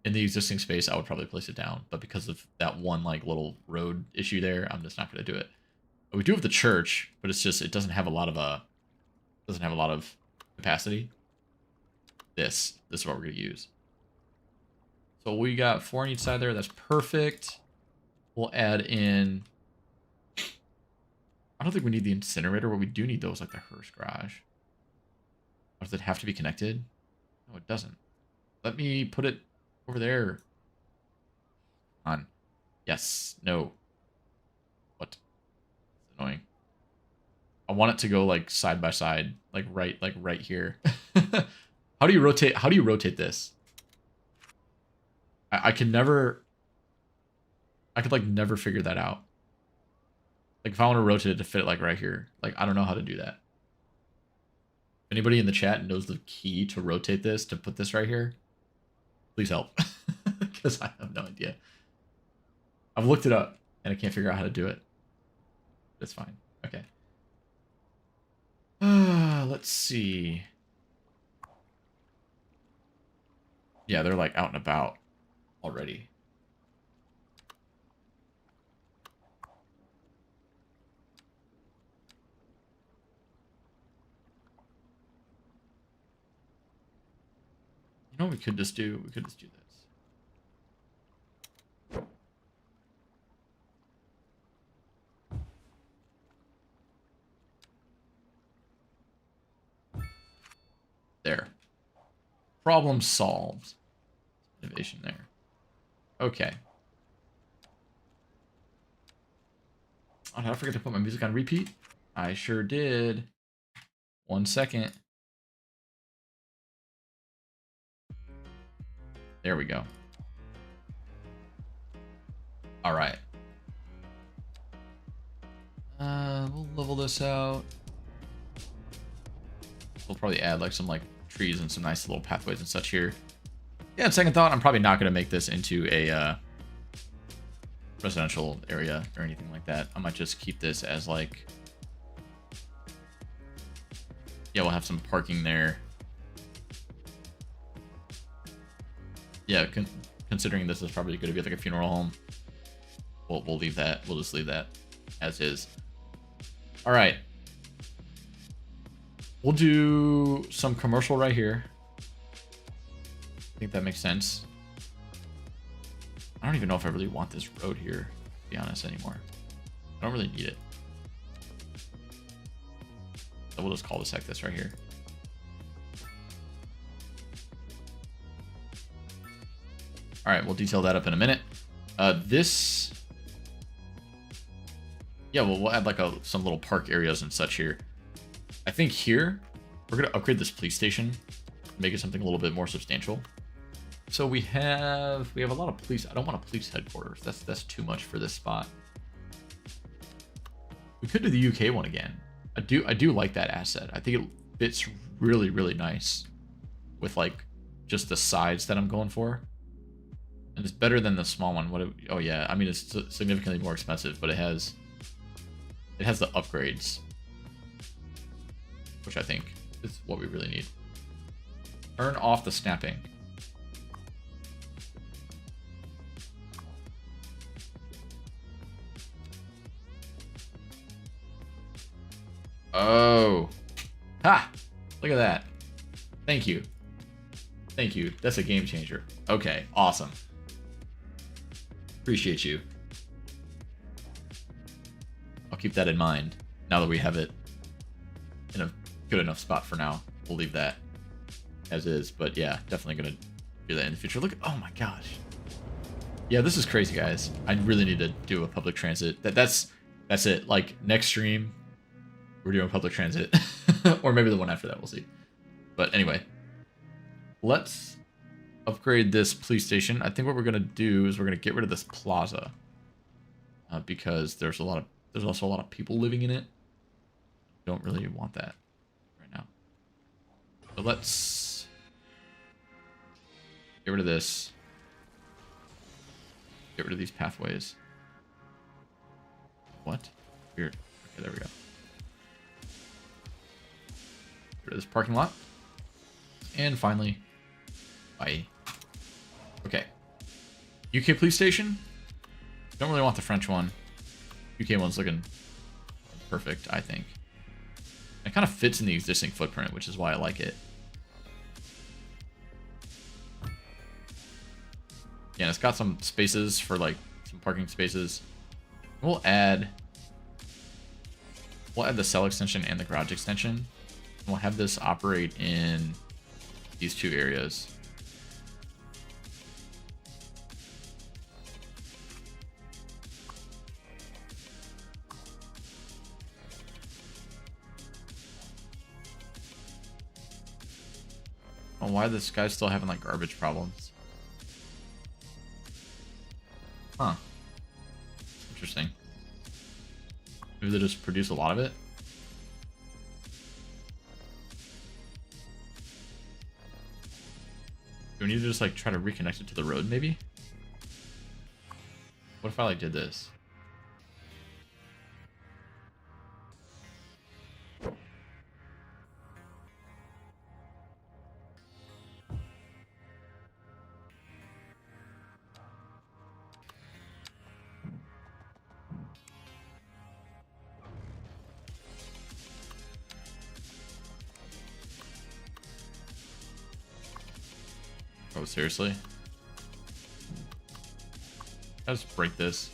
S1: in the existing space, I would probably place it down. But because of that one like little road issue there, I'm just not going to do it. But we do have the church, but it's just it doesn't have a lot of capacity. This is what we're going to use. So we got 4 on each side there. That's perfect. We'll add in. I don't think we need the incinerator, but we do need those like the hearse garage. Or does it have to be connected? No, it doesn't. Let me put it over there. On. Yes. No. What? It's annoying. I want it to go like side by side, like right here. How do you rotate this? I could like never figure that out. Like if I want to rotate it to fit it like right here, like I don't know how to do that. Anybody in the chat knows the key to rotate this, to put this right here? Please help. Because I have no idea. I've looked it up. and I can't figure out how to do it. That's fine. Okay. Let's see. Yeah, they're like out and about already. You know what we could just do? We could just do this. There. Problem solved. Innovation there. Okay. Oh, did I forget to put my music on repeat? I sure did. 1 second. There we go. All right. We'll level this out. We'll probably add like some like trees and some nice little pathways and such here. Yeah, on second thought, I'm probably not going to make this into a residential area or anything like that. I might just keep this as like... Yeah, we'll have some parking there. Yeah, considering this is probably going to be like a funeral home, we'll leave that. We'll just leave that as is. All right. We'll do some commercial right here. I think that makes sense. I don't even know if I really want this road here, to be honest, anymore. I don't really need it. So we'll just cul-de-sac this right here. All right, we'll detail that up in a minute. This... Yeah, well, we'll add like some little park areas and such here. I think here, we're going to upgrade this police station, make it something a little bit more substantial. So we have a lot of police. I don't want a police headquarters. That's too much for this spot. We could do the UK one again. I do like that asset. I think it fits really, really nice with like just the size that I'm going for. And it's better than the small one. Oh yeah, I mean it's significantly more expensive, but it has the upgrades, which I think is what we really need. Turn off the snapping. Oh. Ha! Look at that. Thank you. Thank you. That's a game changer. Okay, awesome. Appreciate you. I'll keep that in mind now that we have it in a good enough spot for now. We'll leave that as is, but yeah, definitely gonna do that in the future. Look, oh my gosh. Yeah, this is crazy, guys. I really need to do a public transit. That's it. Like next stream, we're doing public transit, or maybe the one after that. We'll see. But anyway, let's upgrade this police station. I think what we're gonna do is we're gonna get rid of this plaza because there's also a lot of people living in it. Don't really want that right now. So let's get rid of this. Get rid of these pathways. What? Weird. Okay, there we go. Get rid of this parking lot. And finally, bye. Okay. UK police station. Don't really want the French one. UK one's looking perfect, I think. It kind of fits in the existing footprint, which is why I like it. Yeah, it's got some spaces for like some parking spaces. We'll add the cell extension and the garage extension. We'll have this operate in these two areas. Oh, why are this guy still having like garbage problems? Huh. Interesting. Maybe they just produce a lot of it? Do we need to just like try to reconnect it to the road maybe? What if I like did this? Oh, seriously? I'll just break this.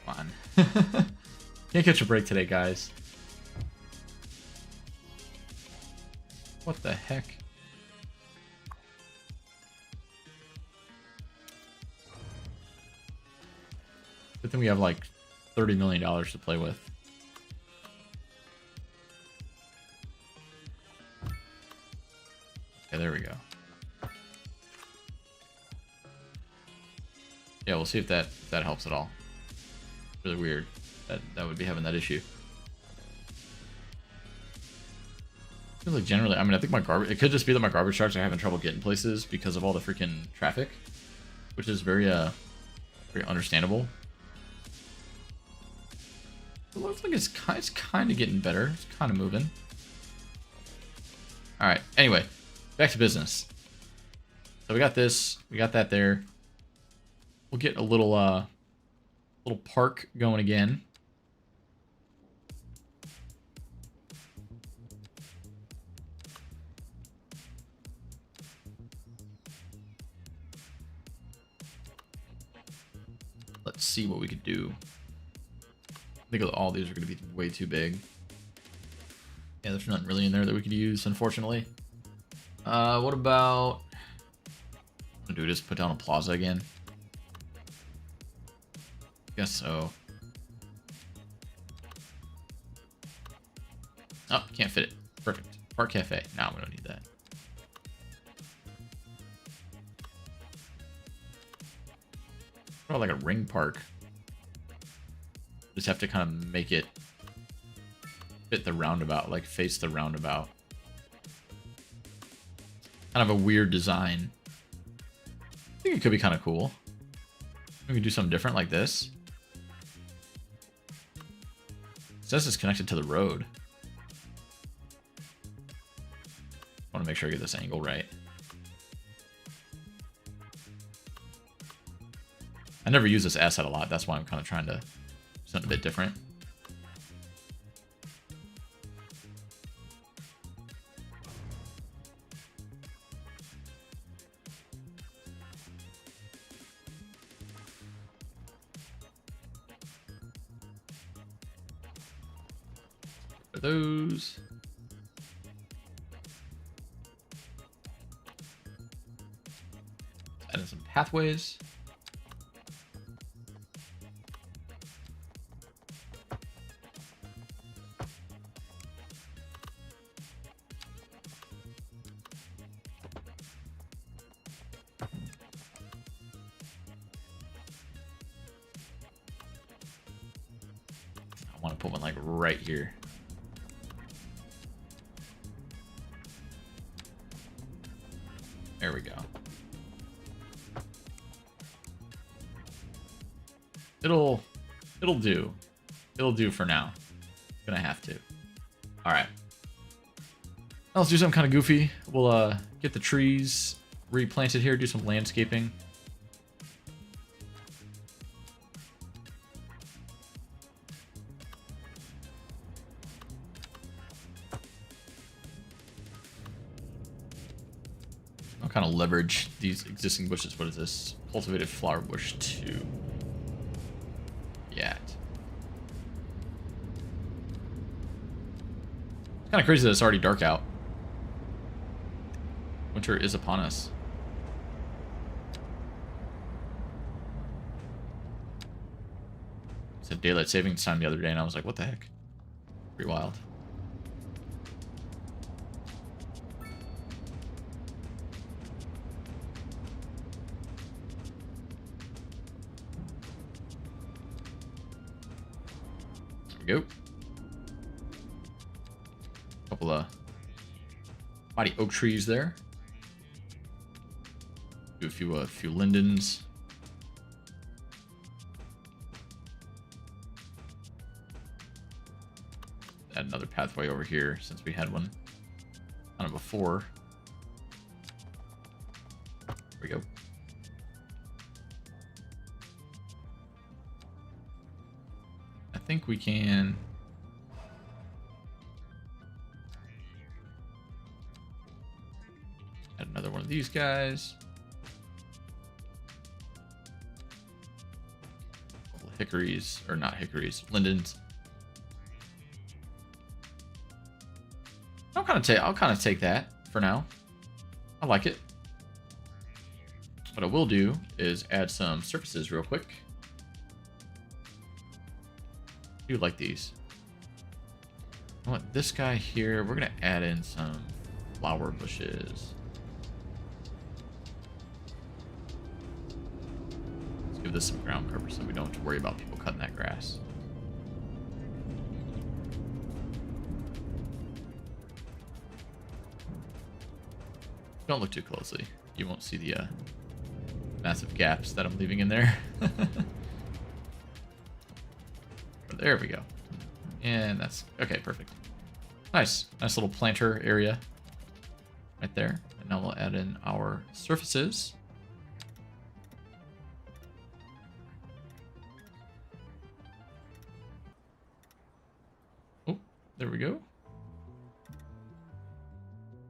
S1: Come on. Can't catch a break today, guys. What the heck? Good thing we have like $30 million to play with. Okay, there we go. Yeah, we'll see if that helps at all. Really weird that would be having that issue. I feel like generally, I mean, I think my garbage, it could just be that my garbage trucks are having trouble getting places because of all the freaking traffic, which is very understandable. It looks like it's kind of getting better. It's kind of moving. All right. Anyway, back to business. So we got this. We got that there. We'll get a little park going again. Let's see what we could do. I think all these are going to be way too big. Yeah, there's nothing really in there that we could use, unfortunately. What about... Do we just put down a plaza again? Guess so. Oh, can't fit it. Perfect. Park Cafe. No, we don't need that. What about like a ring park? Just have to kind of make it fit the roundabout, like face the roundabout. Kind of a weird design. I think it could be kind of cool. We could do something different like this. It says it's connected to the road. I want to make sure I get this angle right. I never use this asset a lot. That's why I'm kind of trying to do something a bit different. For those. Add in some pathways. I want to put one like right here. There we go. It'll do. It'll do for now. Gonna have to. All right. Now let's do something kind of goofy. We'll get the trees replanted here. Do some landscaping. I'll kind of leverage these existing bushes. What is this? Cultivated flower bush 2. Yeah. It's kind of crazy that it's already dark out. Winter is upon us. It said daylight savings time the other day, and I was like, what the heck? Pretty wild. There we go. Couple of mighty oak trees there. Do a few lindens. Add another pathway over here since we had one on it before. There we go. I think we can. Add another one of these guys. Hickories, or not hickories, lindens. I'll kind of take that for now. I like it. What I will do is add some surfaces real quick. I do like these. I want this guy here. We're gonna add in some flower bushes. Give this some ground cover so we don't have to worry about people cutting that grass. Don't look too closely. You won't see the massive gaps that I'm leaving in there. There we go. And that's okay, perfect. Nice little planter area right there. And now we'll add in our surfaces. There we go.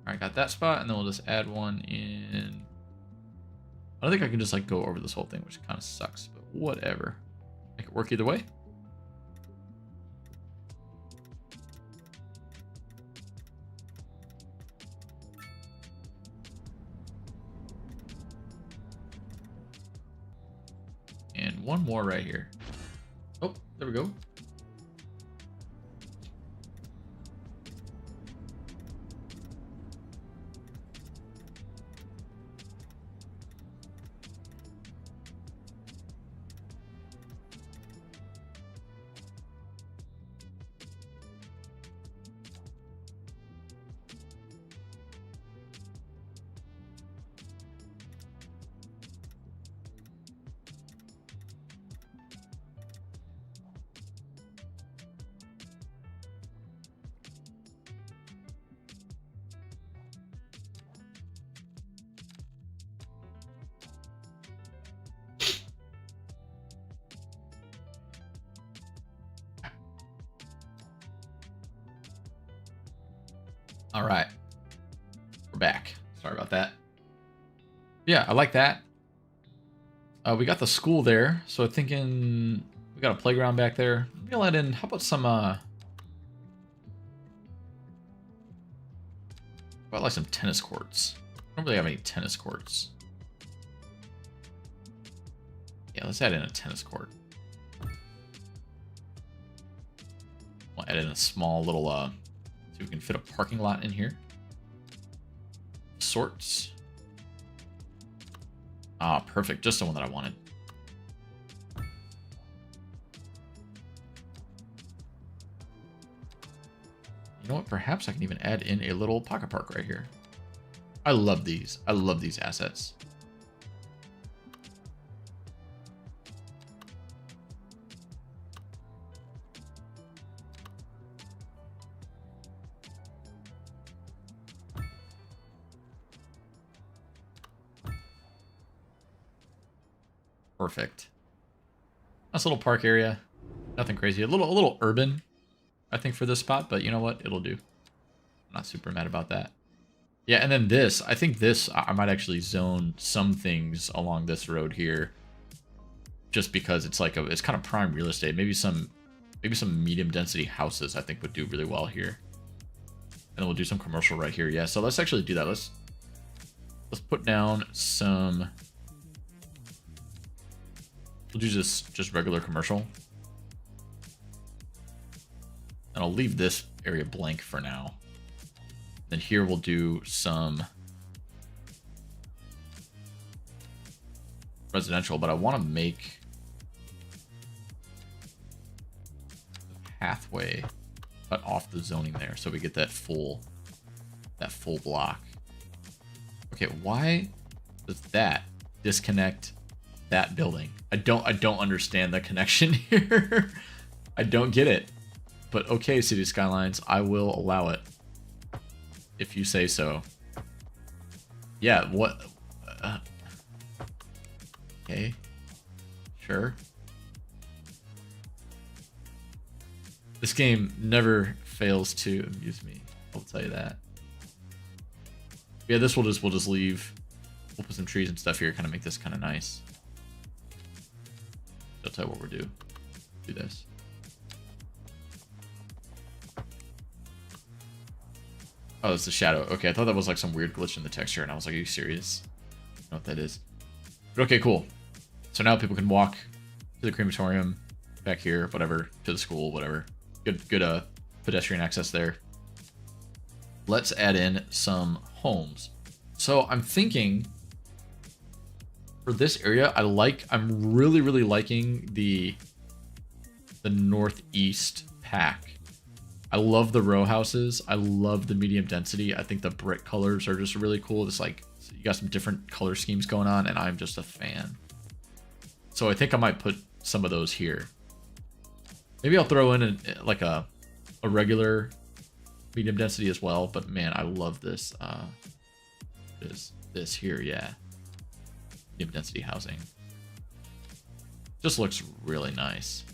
S1: Alright, got that spot, and then we'll just add one in. I don't think I can just like go over this whole thing, which kind of sucks, but whatever. Make it work either way. And one more right here. Oh, there we go. All right, we're back. Sorry about that. Yeah, I like that. We got the school there, so I'm thinking we got a playground back there. Maybe I'll add in, how about some, like some tennis courts? I don't really have any tennis courts. Yeah, let's add in a tennis court. We'll add in a small little, see if we can fit a parking lot in here. Sorts. Ah, perfect. Just the one that I wanted. You know what? Perhaps I can even add in a little pocket park right here. I love these. I love these assets. Perfect. Nice little park area. Nothing crazy. A little urban, I think, for this spot, but you know what? It'll do. I'm not super mad about that. Yeah, and then this, I think this, I might actually zone some things along this road here, just because it's like it's kind of prime real estate. Maybe some medium density houses I think would do really well here. And then we'll do some commercial right here. Yeah, so let's actually do that. Let's put down some. We'll do just regular commercial. And I'll leave this area blank for now. Then here we'll do some residential, but I want to make the pathway cut off the zoning there so we get that full block. Okay, why does that disconnect that building? I don't understand the connection here. I don't get it. But okay, City Skylines, I will allow it if you say so. Yeah, what? Okay, sure. This game never fails to amuse me. I'll tell you that. Yeah, this we'll just leave we'll put some trees and stuff here, kind of make this kind of nice. I'll tell you what we'll do. Do this. Oh, it's the shadow. Okay, I thought that was like some weird glitch in the texture, and I was like, are you serious? I don't know what that is. But okay, cool. So now people can walk to the crematorium, back here, whatever, to the school, whatever. Good pedestrian access there. Let's add in some homes. So I'm thinking for this area, I'm really liking the northeast pack. I love the row houses. I love the medium density. I think the brick colors are just really cool. It's like you got some different color schemes going on, and I'm just a fan. So I think I might put some of those here. Maybe I'll throw in like a regular medium density as well. But man, I love this. This here, yeah. Medium density housing. Just looks really nice.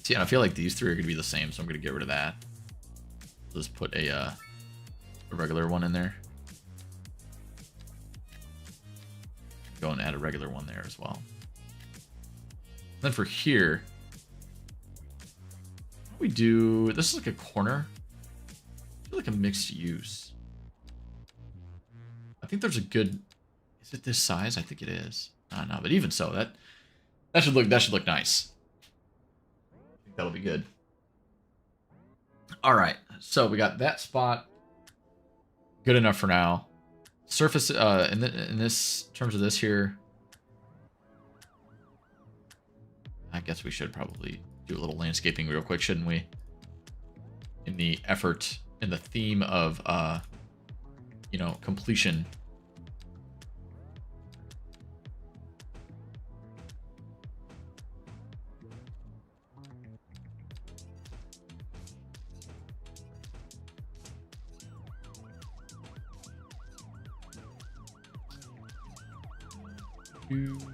S1: See, and I feel like these three are going to be the same, so I'm going to get rid of that. Just put a regular one in there. Go and add a regular one there as well. Then for here, we do, this is like a corner. I feel like a mixed use. I think there's a good, is it this size? I think it is. No, but even so, that should look nice. I think that'll be good. All right, so we got that spot. Good enough for now. Surface in this terms of this here, I guess we should probably do a little landscaping real quick, shouldn't we? In the effort, in the theme of you know, completion.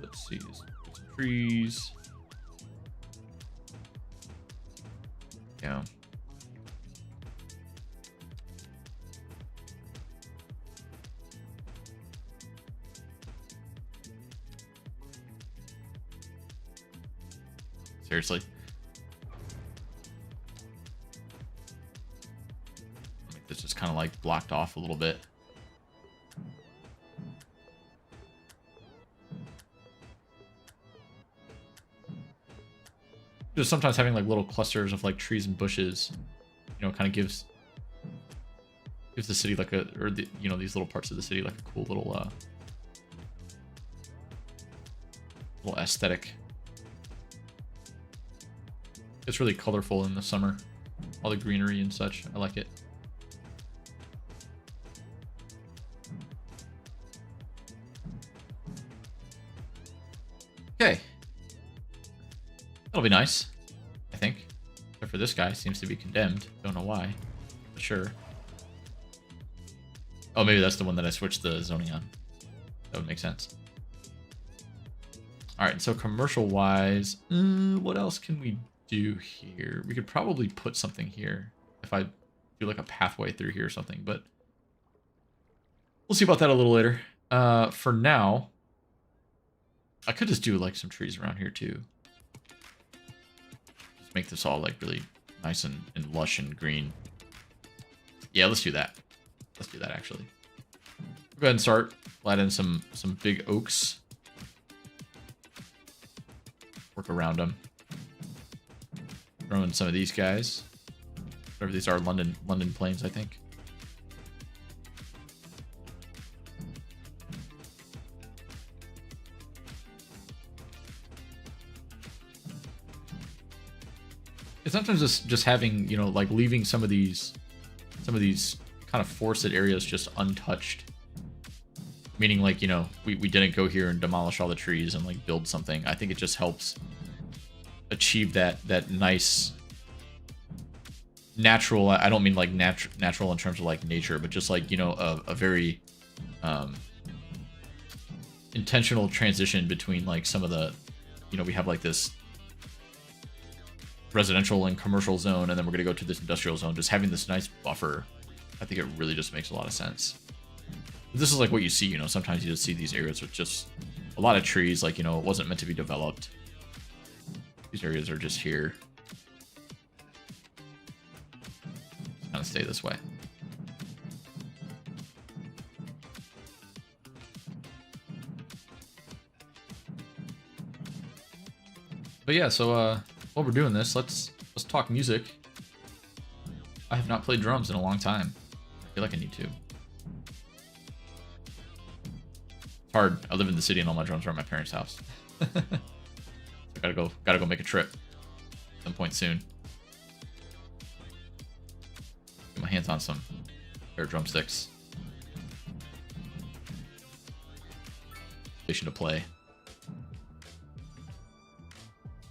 S1: Let's see, some trees. Yeah. Seriously. Make this just kind of like blocked off a little bit. Just sometimes having like little clusters of like trees and bushes, you know, kind of gives the city like a, or the, you know, these little parts of the city like a cool little little aesthetic. It's really colorful in the summer, all the greenery and such. I like it. Okay. That'll be nice, I think. Except for this guy, seems to be condemned. Don't know why, but sure. Oh, maybe that's the one that I switched the zoning on. That would make sense. All right, so commercial-wise, what else can we do here? We could probably put something here if I do like a pathway through here or something, but we'll see about that a little later. For now, I could just do like some trees around here too. Make this all like really nice and lush and green. Yeah, let's do that. Let's do that actually. We'll go ahead and start. We'll add in some big oaks. Work around them. Throw in some of these guys. Whatever these are, London planes, I think. Sometimes just having, you know, like leaving some of these kind of forested areas just untouched, meaning like, you know, we didn't go here and demolish all the trees and like build something. I think it just helps achieve that nice natural, I don't mean like natural in terms of like nature, but just like, you know, a very intentional transition between like some of the, you know, we have like this residential and commercial zone, and then we're going to go to this industrial zone. Just having this nice buffer I think it really just makes a lot of sense. This is like what you see, you know, sometimes you just see these areas with just a lot of trees, like, you know, it wasn't meant to be developed. These areas are just here. Just kind of stay this way. But yeah, so while we're doing this, let's talk music. I have not played drums in a long time. I feel like I need to. It's hard. I live in the city and all my drums are at my parents' house. I gotta go make a trip at some point soon. Get my hands on some pair of drumsticks. Station to play.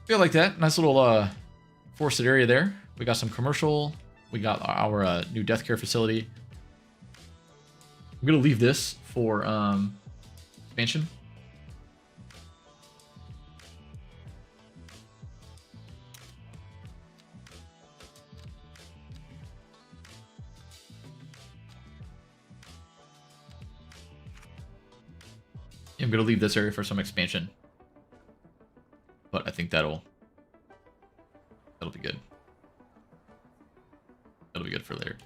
S1: Feel like that. Nice little forested area there. We got some commercial. We got our new death care facility. I'm gonna leave this for expansion. I'm gonna leave this area for some expansion, but I think that'll be good. That'll be good for later.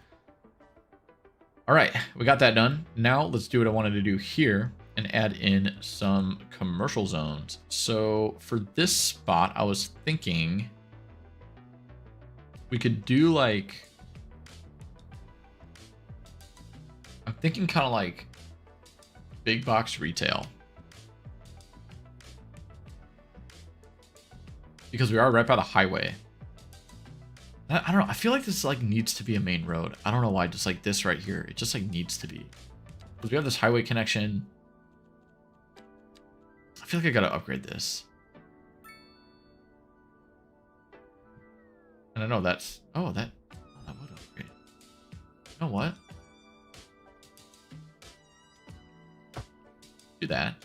S1: All right, we got that done. Now let's do what I wanted to do here and add in some commercial zones. So for this spot, I was thinking we could do like, I'm thinking kind of like big box retail. Because we are right by the highway. I don't know. I feel like this like needs to be a main road. I don't know why. Just like this right here. It just like needs to be. Because we have this highway connection. I feel like I gotta upgrade this. And I know that's... Oh, that would upgrade. You know what? Do that.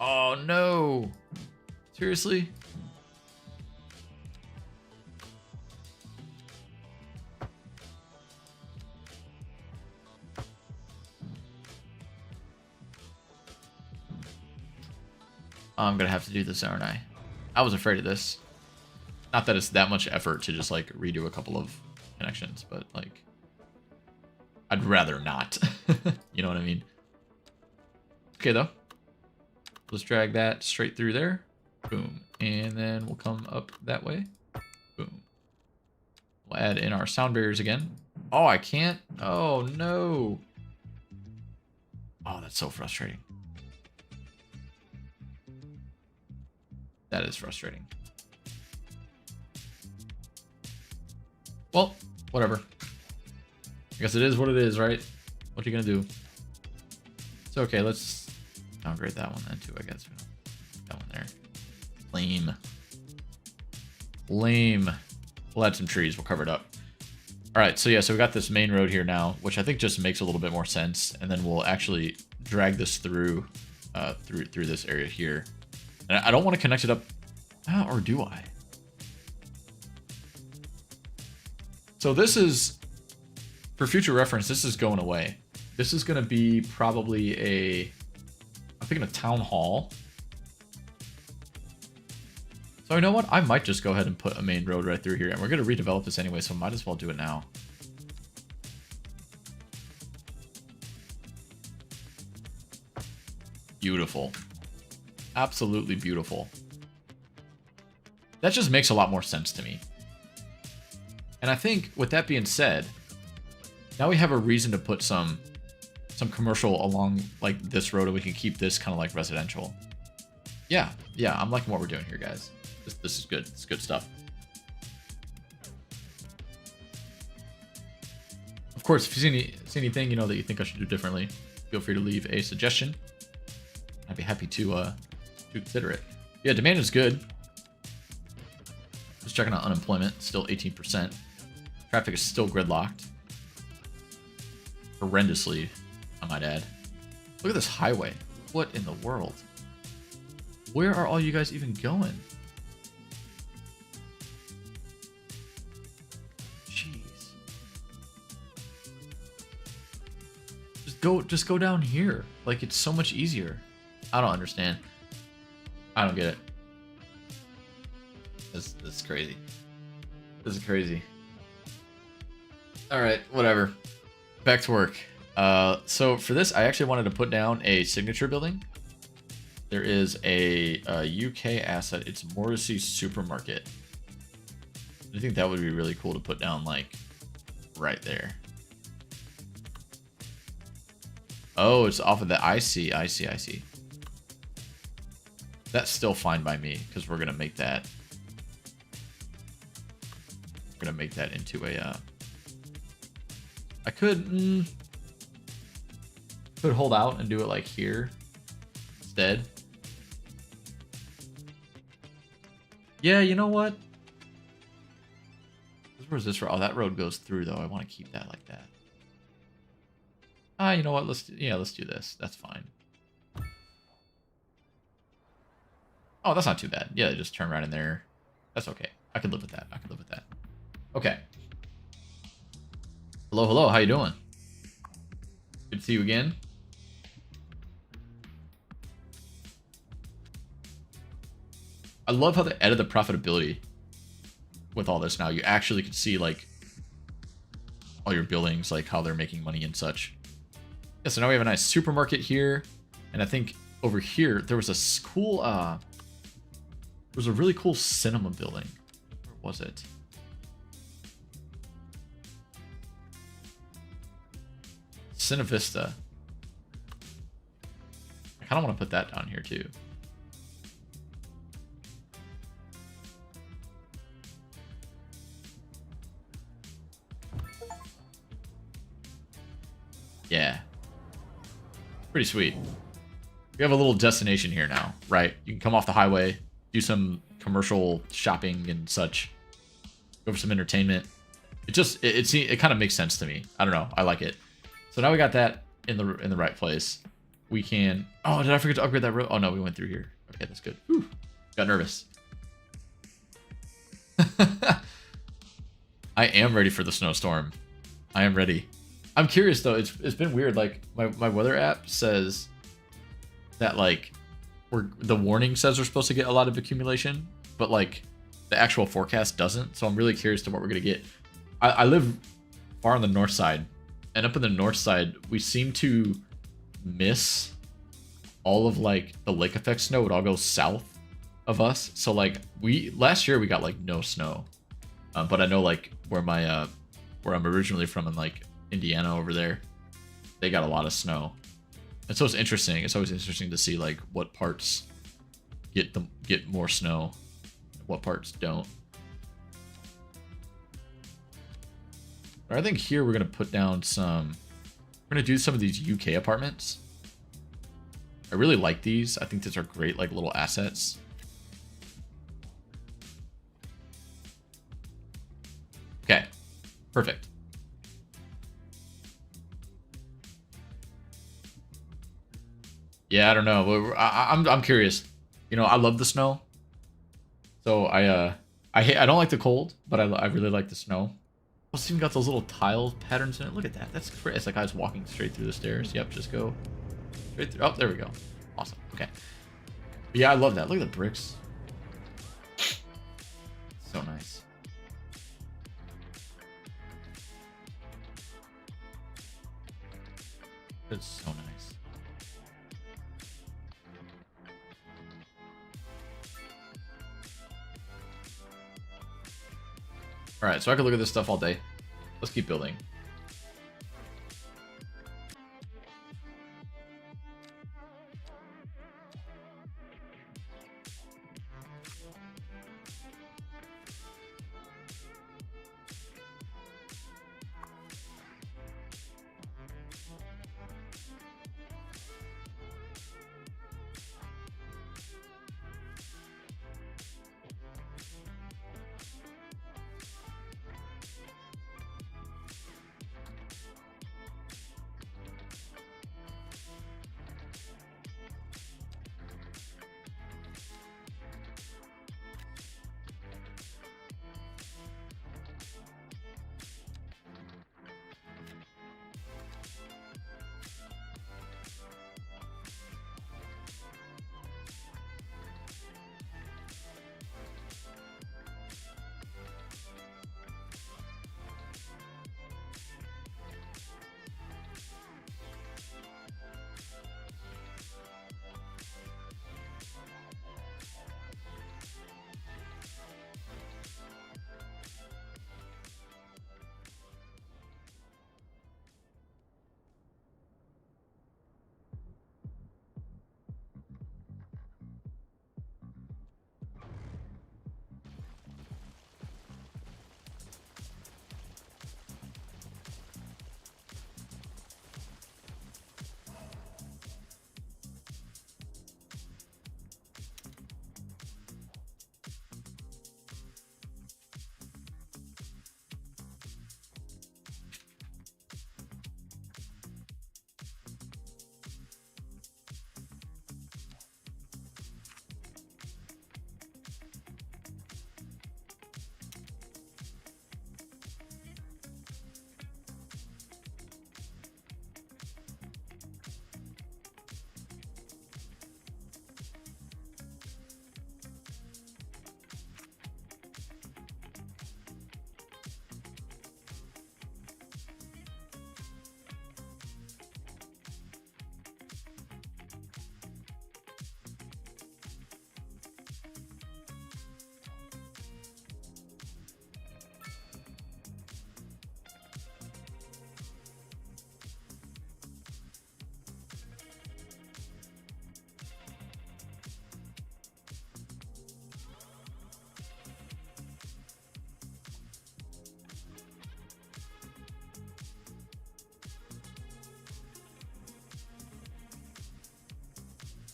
S1: Oh, no. Seriously? I'm gonna have to do this, aren't I? I was afraid of this. Not that it's that much effort to just like redo a couple of connections, but like I'd rather not. You know what I mean? Okay though. Let's drag that straight through there. Boom. And then we'll come up that way. Boom. We'll add in our sound barriers again. Oh, I can't. Oh no. Oh, that's so frustrating. That is frustrating. Well, whatever. I guess it is what it is, right? What are you gonna do? It's okay, let's downgrade that one then too, I guess. That one there. Lame. Lame. We'll add some trees, we'll cover it up. Alright, so yeah, so we got this main road here now, which I think just makes a little bit more sense, and then we'll actually drag this through through this area here. And I don't want to connect it up, or do I? So this is, for future reference, this is going away. This is going to be probably a, I'm thinking a town hall. So you know what? I might just go ahead and put a main road right through here. And we're going to redevelop this anyway, so might as well do it now. Beautiful. Absolutely beautiful. That just makes a lot more sense to me. And I think with that being said, now we have a reason to put some commercial along like this road, and we can keep this kind of like residential. Yeah, I'm liking what we're doing here, guys. This is good. It's good stuff. Of course, if you see anything, you know, that you think I should do differently, feel free to leave a suggestion. I'd be happy to consider it. Yeah, demand is good. Just checking out unemployment, still 18%. Traffic is still gridlocked. Horrendously, I might add. Look at this highway. What in the world? Where are all you guys even going? Jeez. just go down here. Like, it's so much easier. I don't understand. I don't get it. This is crazy. This is crazy. All right, whatever. Back to work. So for this, I actually wanted to put down a signature building. There is a UK asset. It's Morrissey Supermarket. I think that would be really cool to put down, like, right there. Oh, it's off of the... I see. That's still fine by me, because we're going to make that... We're going to make that into a... I could hold out and do it, like, here instead. Yeah, you know what? Where's this road? Oh, that road goes through, though. I want to keep that like that. You know what? Let's do this. That's fine. Oh, that's not too bad. Yeah, just turn right in there. That's okay. I can live with that. Okay. Hello. How you doing? Good to see you again. I love how they added the profitability with all this now. You actually can see, like, all your buildings, like how they're making money and such. Yeah, so now we have a nice supermarket here. And I think over here, there was a cool, there was a really cool cinema building. Where was it? Cinevista. I kind of want to put that down here too. Yeah. Pretty sweet. We have a little destination here now, right? You can come off the highway, do some commercial shopping and such, go for some entertainment. It kind of makes sense to me. I don't know. I like it. So now we got that in the right place. We can... Oh, did I forget to upgrade that road? Oh, no, we went through here. Okay, that's good. Whew. Got nervous. I am ready for the snowstorm. I am ready. I'm curious, though. It's been weird. Like, my weather app says that, like, the warning says we're supposed to get a lot of accumulation, but, like, the actual forecast doesn't. So I'm really curious to what we're going to get. I live far on the north side, and up in the north side, we seem to miss all of, like, the lake effect snow. It all goes south of us. So, like, last year we got, like, no snow. But I know, like, where I'm originally from in, like, Indiana over there, they got a lot of snow. And so it's interesting. It's always interesting to see, like, what parts get more snow, what parts don't. But I think here we're gonna put down we're gonna do some of these UK apartments. I really like these. I think these are great, like, little assets. Okay, perfect. Yeah, I don't know. I'm curious. You know, I love the snow. So I don't like the cold, but I really like the snow. It's even got those little tile patterns in it. Look at that. That's great. It's like I was walking straight through the stairs. Yep, just go straight through. Oh, there we go. Awesome. Okay. But yeah, I love that. Look at the bricks. So nice. It's so nice. All right, so I could look at this stuff all day. Let's keep building.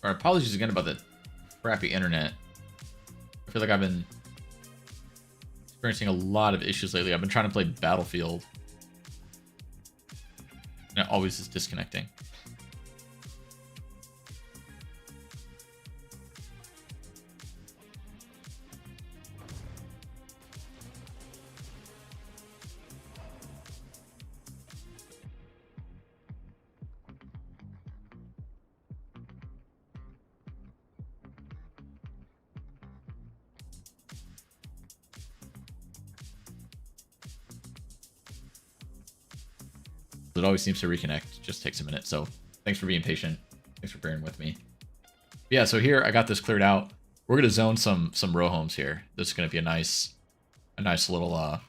S1: Or apologies again about the crappy internet. I feel like I've been experiencing a lot of issues lately. I've been trying to play Battlefield, and it always is disconnecting. It always seems to reconnect. It just takes a minute. So thanks for being patient. Thanks for bearing with me. Yeah, so here I got this cleared out. We're gonna zone some row homes here. This is gonna be a nice little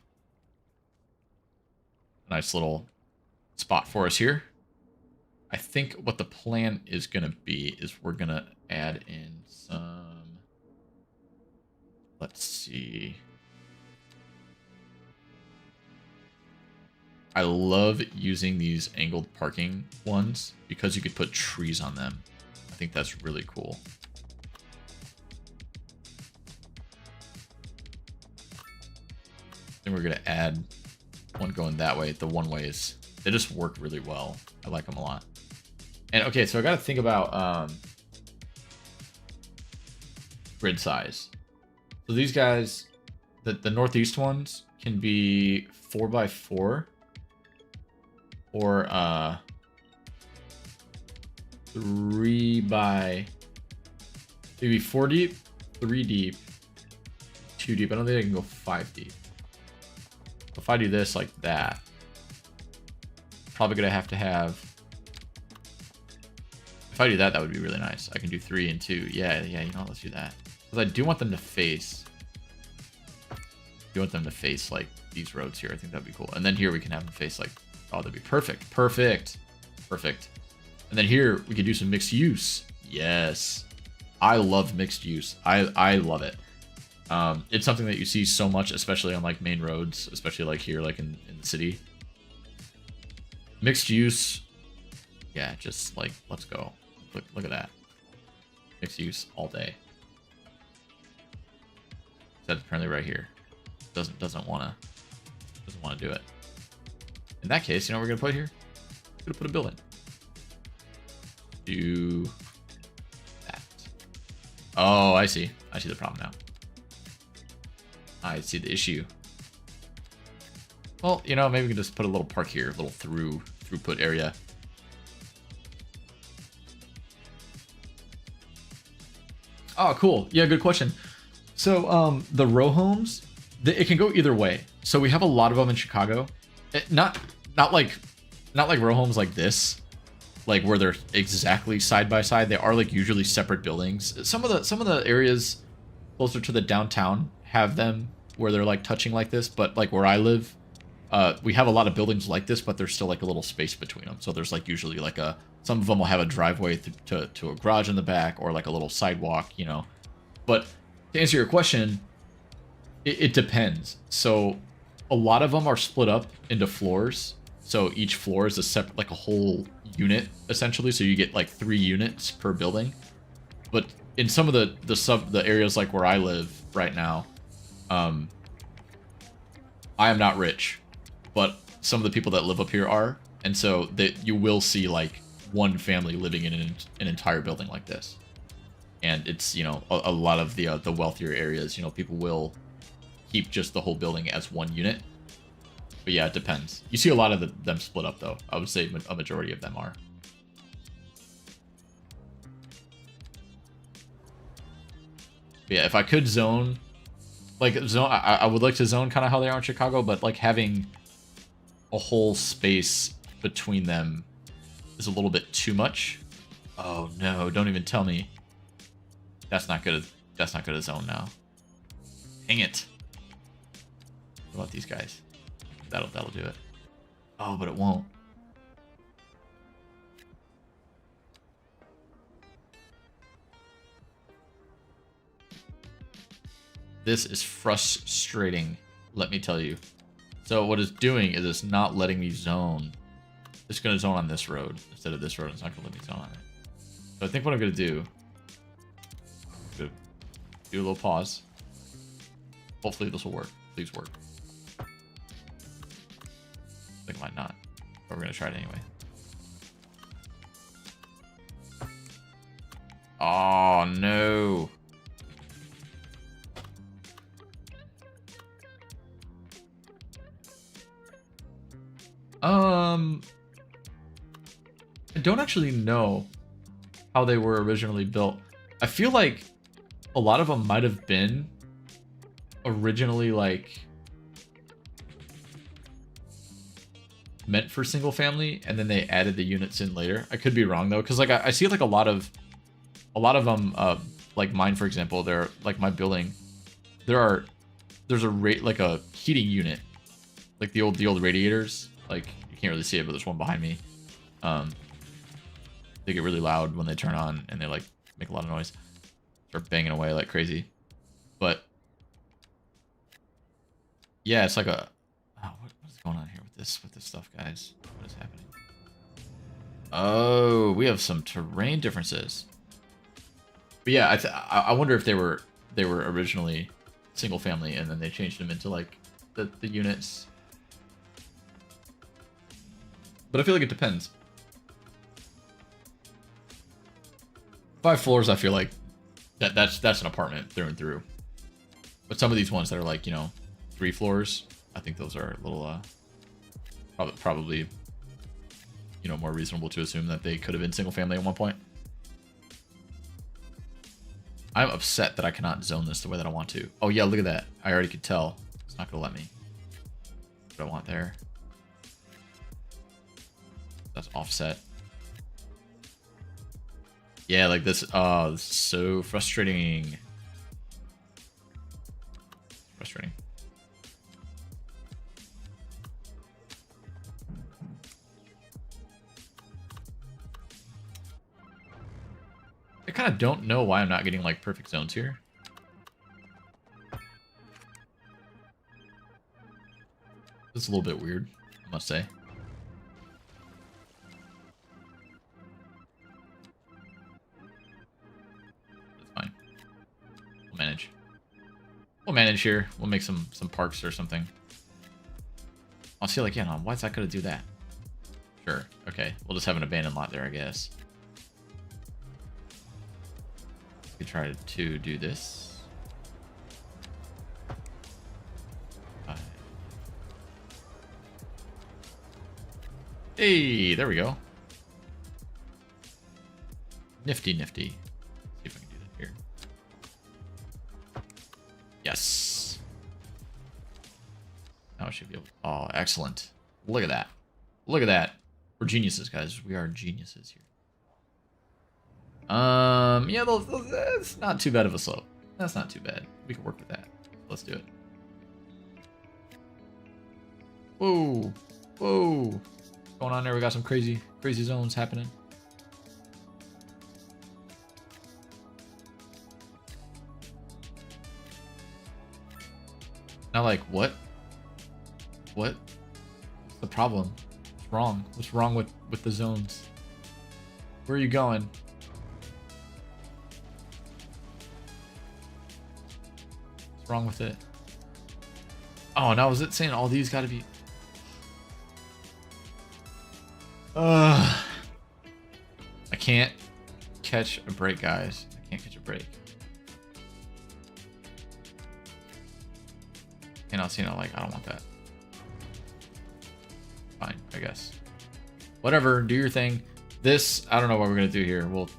S1: spot for us here. I think what the plan is gonna be is we're gonna add in some. Let's see. I love using these angled parking ones because you could put trees on them. I think that's really cool. Then we're gonna add one going that way. The one ways, they just work really well. I like them a lot. And okay, so I gotta think about grid size. So these guys, the northeast ones can be 4x4. Or maybe 4 deep, 3 deep, 2 deep. I don't think I can go 5 deep. If I do this like that, probably gonna have to have. If I do that, that would be really nice. I can do 3 and 2. Yeah, you know, let's do that. Because I do want them to face. Like these roads here. I think that'd be cool. And then here we can have them face like. Oh, that'd be perfect. Perfect. And then here we could do some mixed use. Yes. I love mixed use. I love it. It's something that you see so much, especially on like main roads, especially like here, like in the city. Mixed use. Yeah, just like, let's go. Look at that. Mixed use all day. That's apparently right here. Doesn't want to do it. In that case, you know what we're gonna put here? We're gonna put a building. Do that. Oh, I see. I see the problem now. I see the issue. Well, you know, maybe we can just put a little park here, a little throughput area. Oh, cool. Yeah, good question. So, the row homes, it can go either way. So we have a lot of them in Chicago. Not like row homes like this, like where they're exactly side by side. They are like usually separate buildings. Some of the areas closer to the downtown have them where they're like touching like this, but like where I live, we have a lot of buildings like this, but there's still like a little space between them. So there's like usually like some of them will have a driveway to a garage in the back or like a little sidewalk, you know. But to answer your question, it depends. So a lot of them are split up into floors. So each floor is a separate, like a whole unit essentially. So you get like 3 units per building. But in some of the areas like where I live right now, I am not rich, but some of the people that live up here are, and so that you will see like one family living in an entire building like this. And it's, you know, a lot of the wealthier areas, you know, people will keep just the whole building as one unit. But yeah, it depends. You see a lot of them split up though. I would say a majority of them are. But yeah, if I could zone, I would like to zone kind of how they are in Chicago, but like having a whole space between them is a little bit too much. Oh no, don't even tell me. That's not good. That's not good to zone now. Dang it. What about these guys? That'll do it. Oh, but it won't. This is frustrating, let me tell you. So what it's doing is it's not letting me zone. It's going to zone on this road instead of this road. It's not going to let me zone on it. So I think what I'm going to do do a little pause. Hopefully this will work. Please work. I think it might not, but we're gonna try it anyway. Oh no. I don't actually know how they were originally built. I feel like a lot of them might have been originally like meant for single family, and then they added the units in later. I could be wrong though, because like I see like a lot of them, like mine for example. They're like my building. There's a heating unit, like the old radiators. Like you can't really see it, but there's one behind me. They get really loud when they turn on, and they like make a lot of noise. Start banging away like crazy. But yeah, it's like a what is going on here with this stuff, guys? What is happening? Oh, we have some terrain differences. But yeah, I wonder if they were originally single family and then they changed them into like the units. But I feel like it depends. 5 floors, I feel like that's an apartment through and through. But some of these ones that are like, you know, 3 floors, I think those are a little probably, you know, more reasonable to assume that they could have been single family at one point. I'm upset that I cannot zone this the way that I want to. Oh yeah, look at that. I already could tell. It's not gonna let me. What I want there. That's offset. Yeah, like this. Oh, this is so frustrating. Frustrating. I kind of don't know why I'm not getting like perfect zones here. This is a little bit weird, I must say. That's fine. We'll manage. We'll manage here. We'll make some parks or something. I'll see, like, yeah, no, why's that gonna do that? Sure. Okay. We'll just have an abandoned lot there, I guess. We could try to do this. Hey, there we go. Nifty, nifty. See if I can do that here. Yes. Now I should be able. Oh, excellent. Look at that. Look at that. We're geniuses, guys. We are geniuses here. Yeah, that's not too bad of a slope. That's not too bad. We can work with that. Let's do it. Whoa. Whoa. What's going on there? We got some crazy zones happening. Now, like, what? What's the problem? What's wrong? What's wrong with the zones? Where are you going? What's wrong with it? Oh, now is it saying all these gotta be... I can't catch a break, guys. I can't catch a break. And I'll see, you know, like, I don't want that. Fine, I guess. Whatever, do your thing. This, I don't know what we're gonna do here. We'll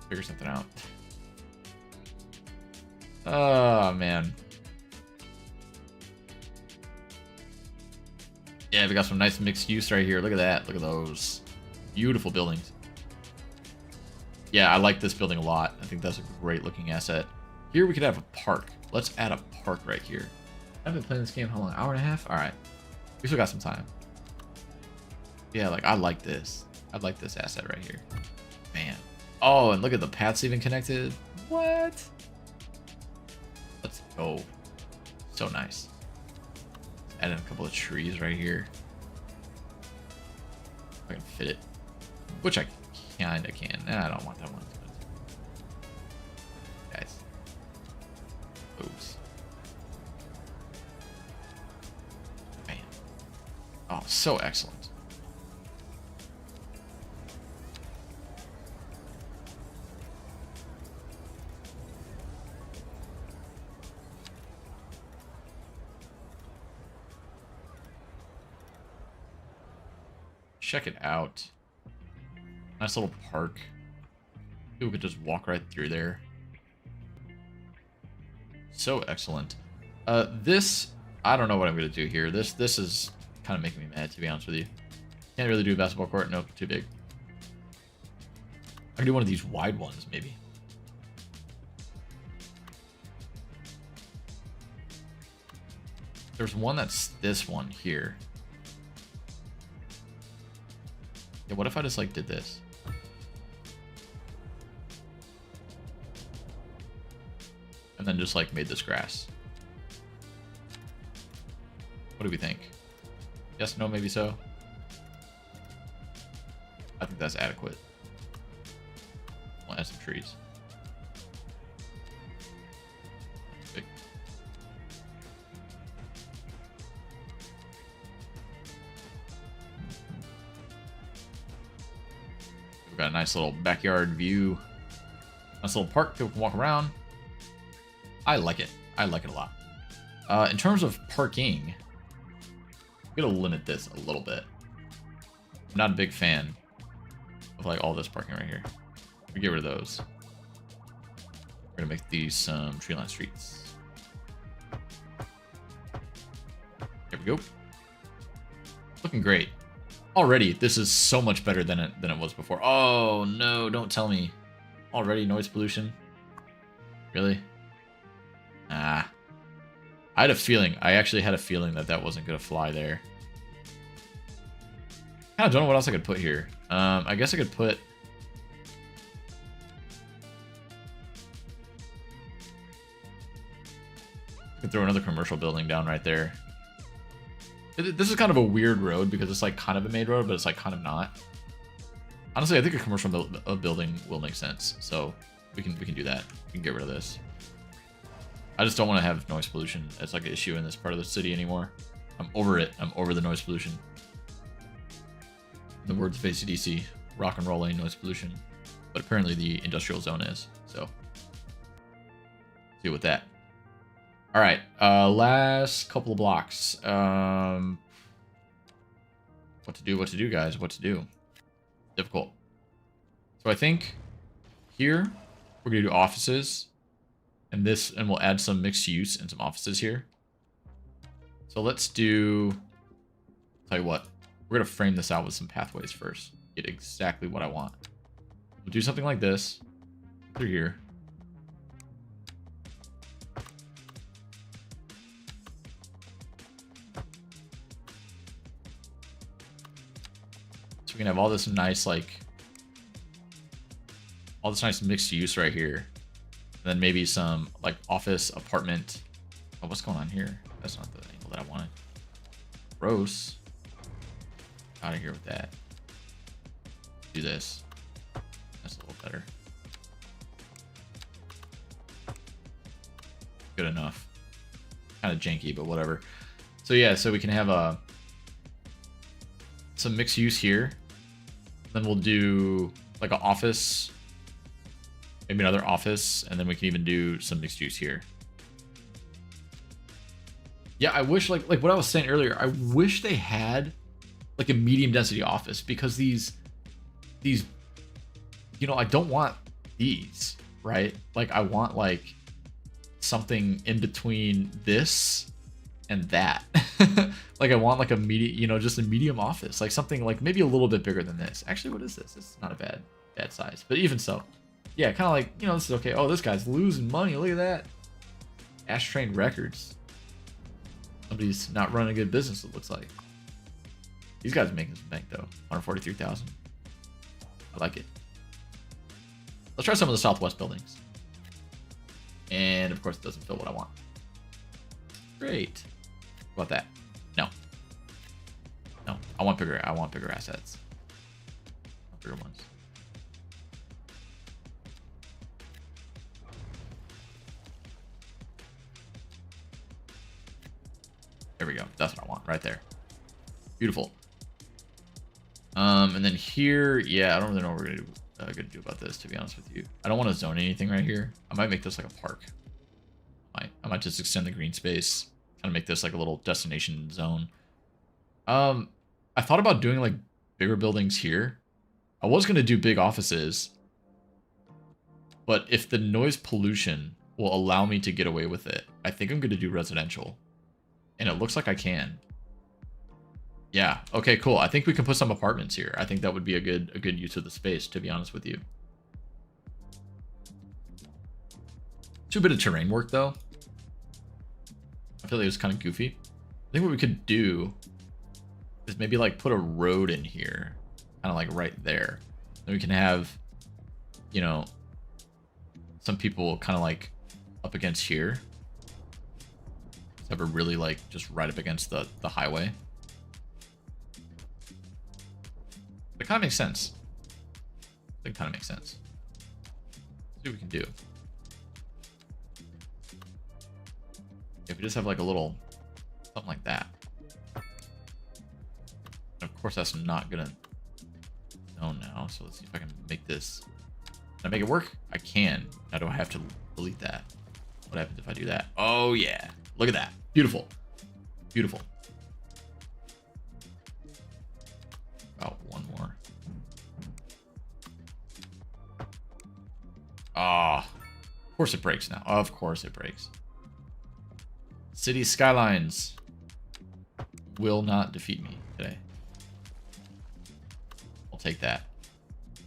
S1: figure something out. Oh, man. Yeah, we got some nice mixed use right here. Look at that. Look at those. Beautiful buildings. Yeah, I like this building a lot. I think that's a great looking asset. Here we could have a park. Let's add a park right here. I've been playing this game how long? An hour and a half? Alright. We still got some time. Yeah, like, I like this. I like this asset right here. Man. Oh, and look at the paths even connected. What? Let's go. So nice. Add in a couple of trees right here. If I can fit it. Which I kinda can. I don't want that one. Guys. So excellent. Check it out. Nice little park. People could just walk right through there. So excellent. This, I don't know what I'm gonna do here. This is kind of making me mad, to be honest with you. Can't really do a basketball court. Nope, too big. I can do one of these wide ones, maybe. There's one that's this one here. Yeah, what if I just like did this? And then just like made this grass. What do we think? Yes, no, maybe so. I think that's adequate. We'll add some trees. Big. We've got a nice little backyard view. Nice little park, people can walk around. I like it. I like it a lot. In terms of parking, I'm gonna limit this a little bit. I'm not a big fan of like all this parking right here. We get rid of those. We're gonna make these some tree line streets. There we go. Looking great. Already, this is so much better than it was before. Oh no! Don't tell me. Already noise pollution. Really? Ah. I had a feeling. I actually had a feeling that that wasn't gonna fly there. I don't know what else I could put here. I guess I could put. I could throw another commercial building down right there. This is kind of a weird road because it's like kind of a main road, but it's like kind of not. Honestly, I think a commercial building will make sense, so we can do that. We can get rid of this. I just don't want to have noise pollution as like an issue in this part of the city anymore. I'm over it. I'm over the noise pollution. In the words of AC/DC, rock and roll ain't noise pollution, but apparently the industrial zone is. So, deal with that. All right, last couple of blocks. What to do, guys? What to do? Difficult. So I think here we're gonna do offices, and we'll add some mixed use and some offices here. So let's do. Tell you what, we're gonna frame this out with some pathways first. Get exactly what I want. We'll do something like this through here. So we can have all this nice mixed use right here. And then maybe some like office, apartment. Oh, what's going on here? That's not the angle that I wanted. Gross. Out of here with that. Do this. That's a little better. Good enough. Kind of janky, but whatever. So yeah, so we can have some mixed use here. Then we'll do like an office, maybe another office, and then we can even do some mixed use here. Yeah, I wish like what I was saying earlier, I wish they had like a medium density office, because these, you know, I don't want these, right? Like I want like something in between this and that. Like I want like a medium, you know, just a medium office, like something like maybe a little bit bigger than this. Actually, what is this? This is not a bad size, but even so, yeah, kind of like, you know, this is okay. Oh, this guy's losing money. Look at that. Ash Train Records. Somebody's not running a good business, it looks like. These guys are making some bank though. 143,000. I like it. Let's try some of the Southwest buildings. And of course, it doesn't fill what I want. Great. What about that? No. No. I want bigger assets. Bigger ones. There we go. That's what I want right there. Beautiful. And then here, yeah, I don't really know what we're gonna do about this, to be honest with you. I don't want to zone anything right here. I might make this like a park. I might just extend the green space, kind of make this like a little destination zone. I thought about doing like bigger buildings here. I was gonna do big offices, but if the noise pollution will allow me to get away with it, I think I'm gonna do residential, and it looks like I can. Yeah. Okay. Cool. I think we can put some apartments here. I think that would be a good use of the space, to be honest with you. Too bit of terrain work though. I feel like it was kind of goofy. I think what we could do is maybe like put a road in here, kind of like right there. Then we can have, you know, some people kind of like up against here. Have a really like just right up against the highway. It kind of makes sense. It kind of makes sense. Let's see what we can do. If we just have like a little something like that. And of course, that's not gonna zone now. So let's see if I can make this. Can I make it work? I can. Now do I have to delete that? What happens if I do that? Oh yeah! Look at that. Beautiful. Beautiful. About one more. Ah, of course it breaks now. Of course it breaks. City Skylines will not defeat me today. I'll take that.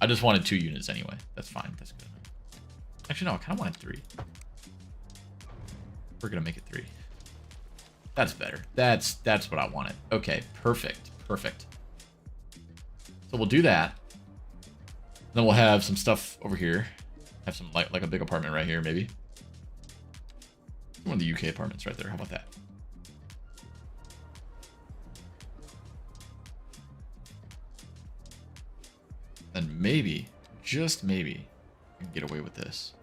S1: I just wanted 2 units anyway. That's fine. That's good. Actually, no, I kind of wanted 3. We're gonna make it 3. That's better. That's what I wanted. Okay, perfect. Perfect. So we'll do that. Then we'll have some stuff over here. Have some like a big apartment right here, maybe. One of the UK apartments right there. How about that? Then maybe, just maybe, I can get away with this.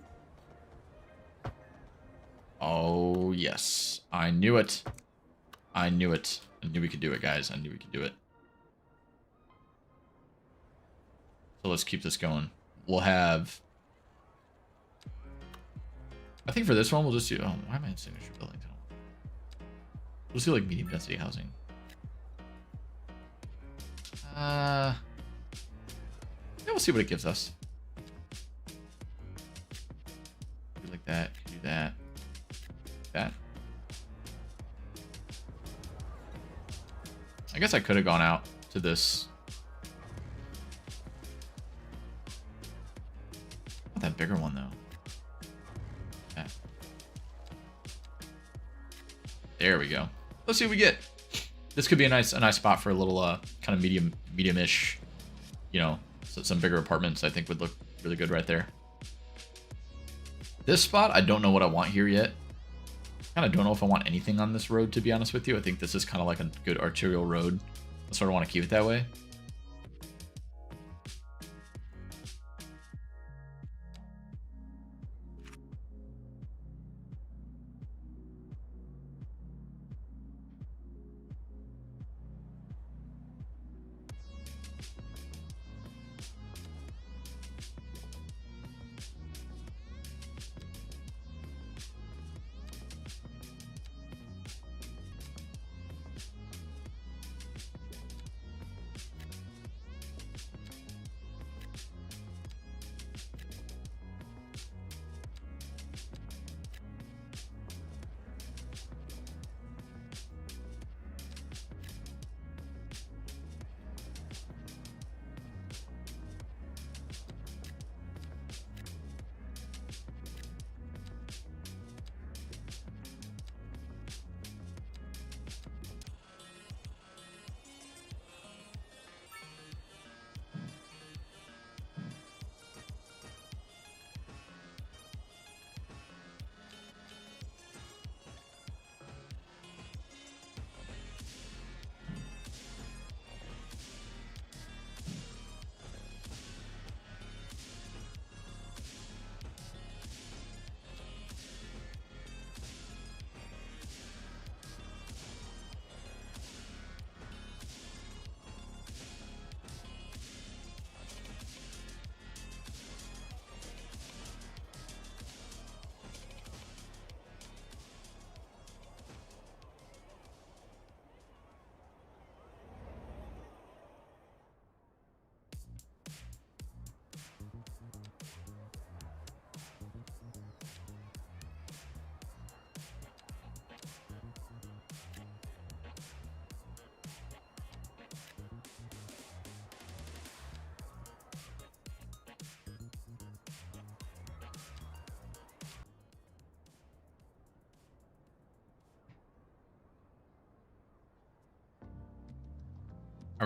S1: Oh, yes. I knew it. I knew it. I knew we could do it, guys. I knew we could do it. So let's keep this going. We'll have... I think for this one, we'll just do... Oh, why am I in signature buildings? We'll just do, like, medium density housing. Yeah, we'll see what it gives us. Do like that. Do that. That. I guess I could have gone out to this. Not that bigger one though. That. There we go. Let's see what we get. This could be a nice spot for a little kind of medium-ish, you know, so some bigger apartments. I think would look really good right there. This spot, I don't know what I want here yet. Kind of don't know if I want anything on this road, to be honest with you. I think this is kind of like a good arterial road. I sort of want to keep it that way.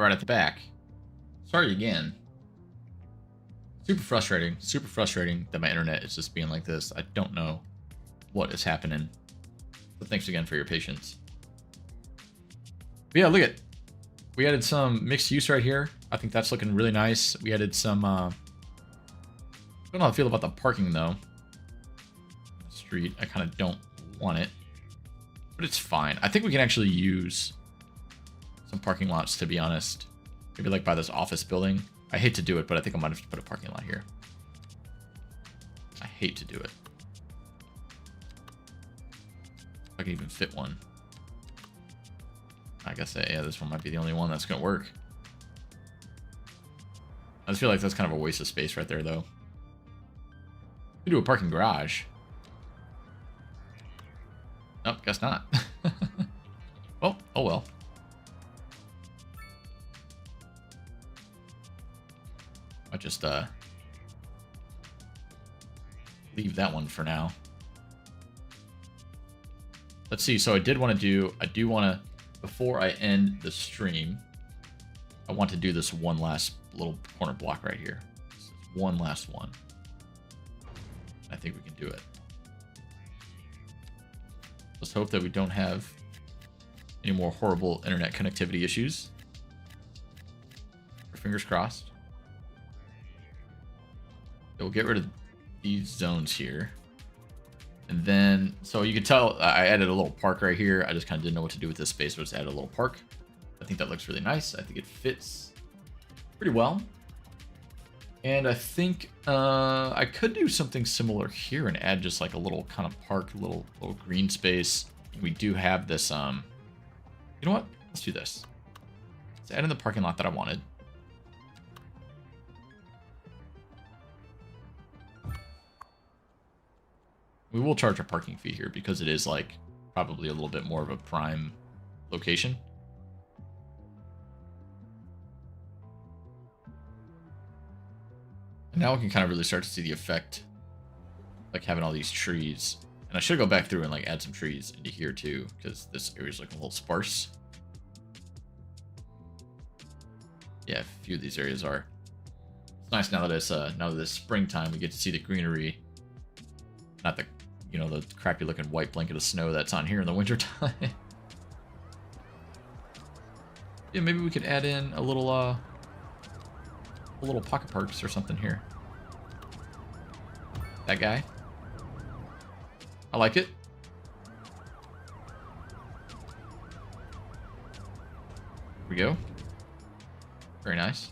S1: right at the back. Sorry again. Super frustrating that my internet is just being like this. I don't know what is happening. But thanks again for your patience. But yeah, look at, we added some mixed use right here. I think that's looking really nice. We added some, I don't know how I feel about the parking though. Street, I kind of don't want it, but it's fine. I think we can actually use some parking lots, to be honest. Maybe like by this office building. I hate to do it, but I think I might have to put a parking lot here. I hate to do it. If I can even fit one. I guess, yeah, this one might be the only one that's going to work. I just feel like that's kind of a waste of space right there, though. We do a parking garage. Nope, guess not. Well, oh well. I'll just leave that one for now. Let's see. So I do want to, before I end the stream, I want to do this one last little corner block right here. One last one. I think we can do it. Let's hope that we don't have any more horrible internet connectivity issues. Fingers crossed. We'll get rid of these zones here. And then, so you can tell I added a little park right here. I just kind of didn't know what to do with this space, so I just added a little park. I think that looks really nice. I think it fits pretty well. And I think I could do something similar here and add just like a little kind of park, little green space. We do have this, you know what? Let's do this. Let's add in the parking lot that I wanted. We will charge a parking fee here because it is like probably a little bit more of a prime location. And now we can kind of really start to see the effect, like having all these trees. And I should go back through and like add some trees into here too, because this area is looking a little sparse. Yeah, a few of these areas are. It's nice now that it's springtime. We get to see the greenery, not the, you know, the crappy looking white blanket of snow that's on here in the wintertime. Yeah, maybe we could add in a little pocket parks or something here. That guy. I like it. Here we go. Very nice.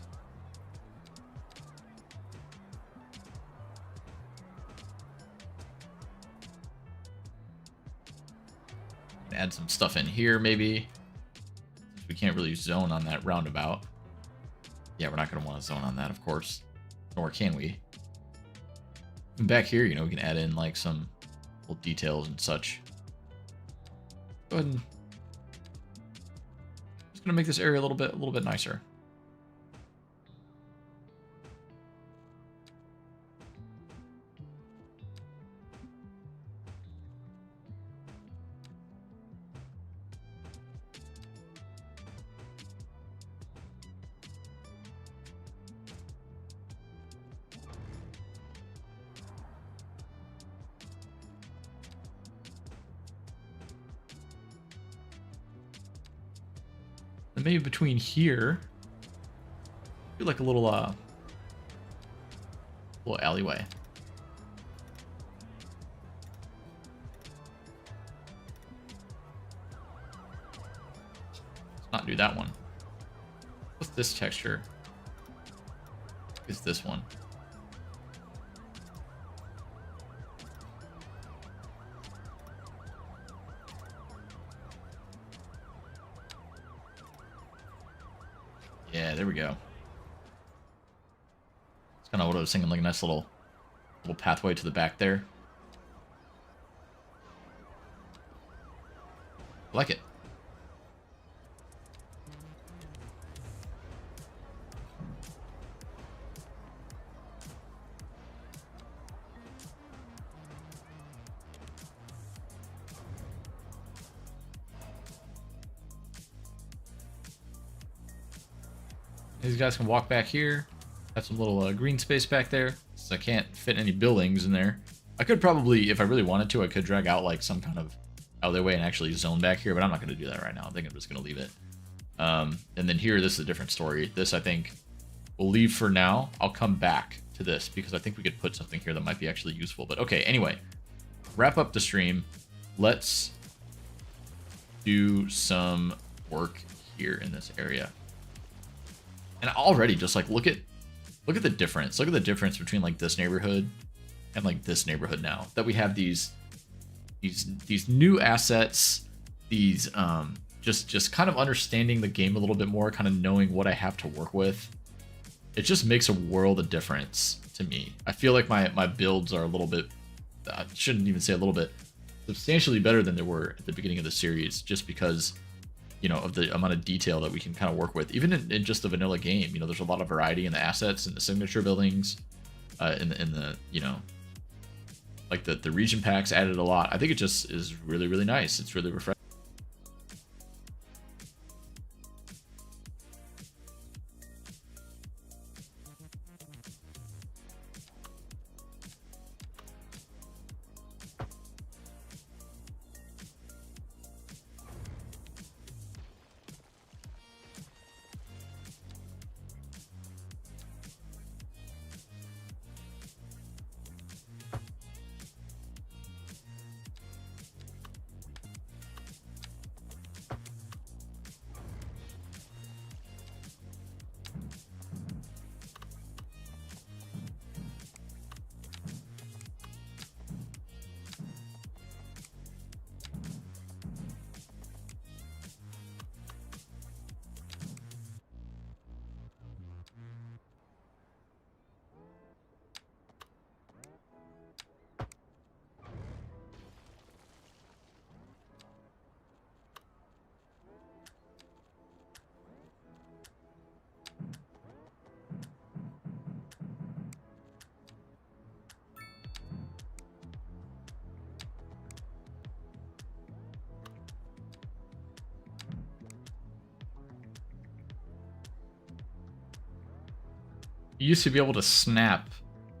S1: Add some stuff in here, maybe. We can't really zone on that roundabout. Yeah, we're not going to want to zone on that, of course. Nor can we. And back here, you know, we can add in like some little details and such. Go ahead and just going to make this area a little bit nicer. And maybe between here, do like a little alleyway. Let's not do that one. What's this texture? It's this one. Yeah, there we go. It's kind of what I was thinking, like a nice little pathway to the back there. I like it. These guys can walk back here. Have some little green space back there. Since I can't fit any buildings in there. I could probably, if I really wanted to, I could drag out like some kind of out of their way and actually zone back here, but I'm not going to do that right now. I think I'm just going to leave it. And then here, this is a different story. This, I think, we'll leave for now. I'll come back to this because I think we could put something here that might be actually useful. But okay, anyway, wrap up the stream. Let's do some work here in this area. And already just like look at the difference. Look at the difference between like this neighborhood and like this neighborhood now that we have these new assets, these just kind of understanding the game a little bit more, kind of knowing what I have to work with. It just makes a world of difference to me. I feel like my builds are a little bit, I shouldn't even say a little bit, substantially better than they were at the beginning of the series, just because, you know, of the amount of detail that we can kind of work with. Even in just the vanilla game, you know, there's a lot of variety in the assets and the signature buildings, in the you know, like the region packs added a lot. I think it just is really, really nice. It's really refreshing. You used to be able to snap,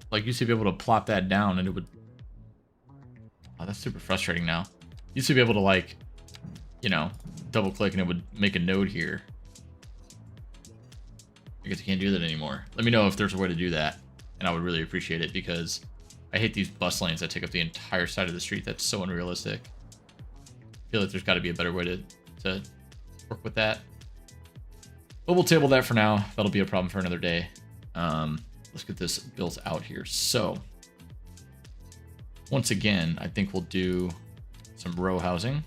S1: like you used to be able to plop that down and it would, oh, that's super frustrating now. You used to be able to like, you know, double click and it would make a node here. I guess you can't do that anymore. Let me know if there's a way to do that and I would really appreciate it because I hate these bus lanes that take up the entire side of the street. That's so unrealistic. I feel like there's got to be a better way to work with that. But we'll table that for now. That'll be a problem for another day. Let's get this built out here. So once again, I think we'll do some row housing.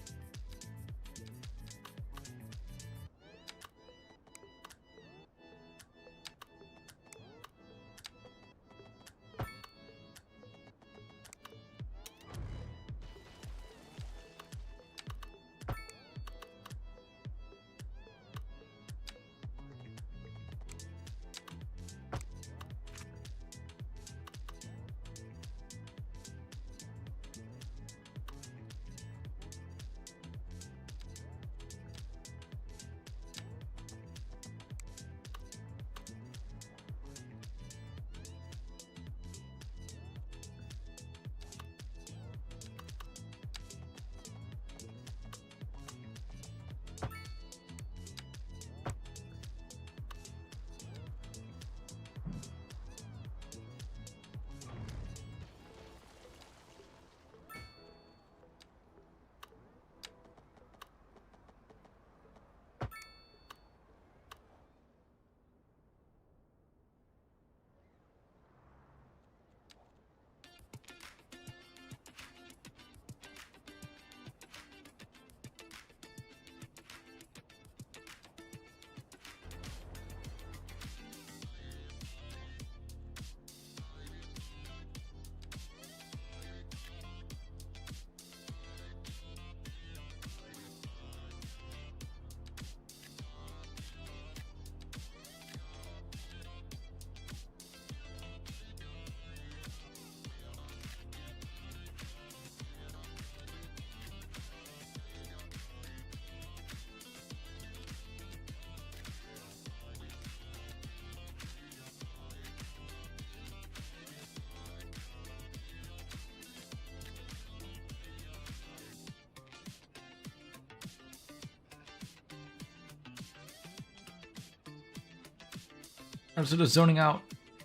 S1: Instead of zoning out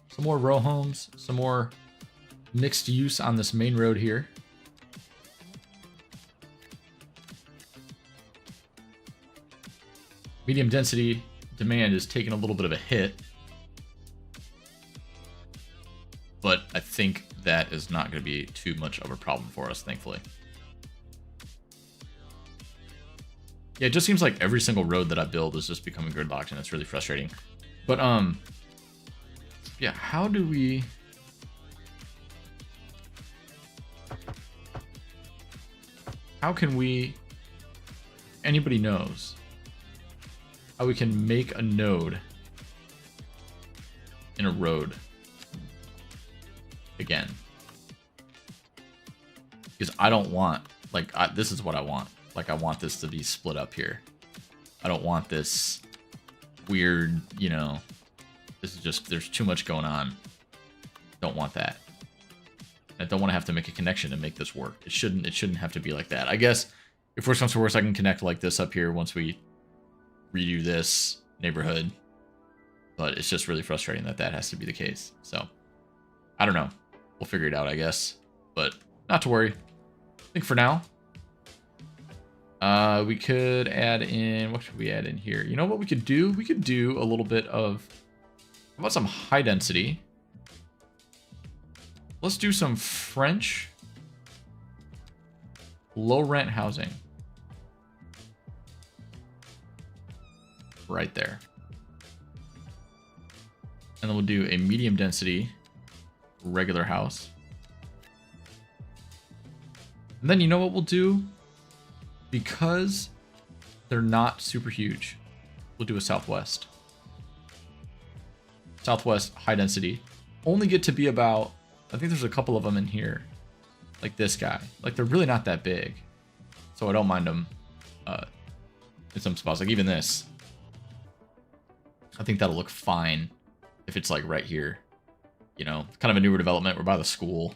S1: some more row homes, some more mixed use on this main road here. Medium density demand is taking a little bit of a hit, but I think that is not going to be too much of a problem for us, thankfully. Yeah, it just seems like every single road that I build is just becoming gridlocked, and it's really frustrating. But yeah, how do we? How can we? Anybody knows how we can make a node in a road again? Because I don't want, like, this is what I want. Like, I want this to be split up here. I don't want this weird, you know, this is just, there's too much going on. Don't want that. I don't want to have to make a connection to make this work. It shouldn't have to be like that. I guess if worse comes to worse, I can connect like this up here once we redo this neighborhood. But it's just really frustrating that that has to be the case. So, I don't know. We'll figure it out, I guess. But not to worry. I think for now, we could add in, what should we add in here? You know what we could do? We could do a little bit of, how about some high density? Let's do some French low rent housing. Right there. And then we'll do a medium density regular house. And then you know what we'll do? Because they're not super huge, we'll do a southwest. Southwest high density. Only get to be about, I think there's a couple of them in here. Like this guy. Like they're really not that big. So I don't mind them in some spots. Like even this. I think that'll look fine if it's like right here. You know, kind of a newer development. We're by the school.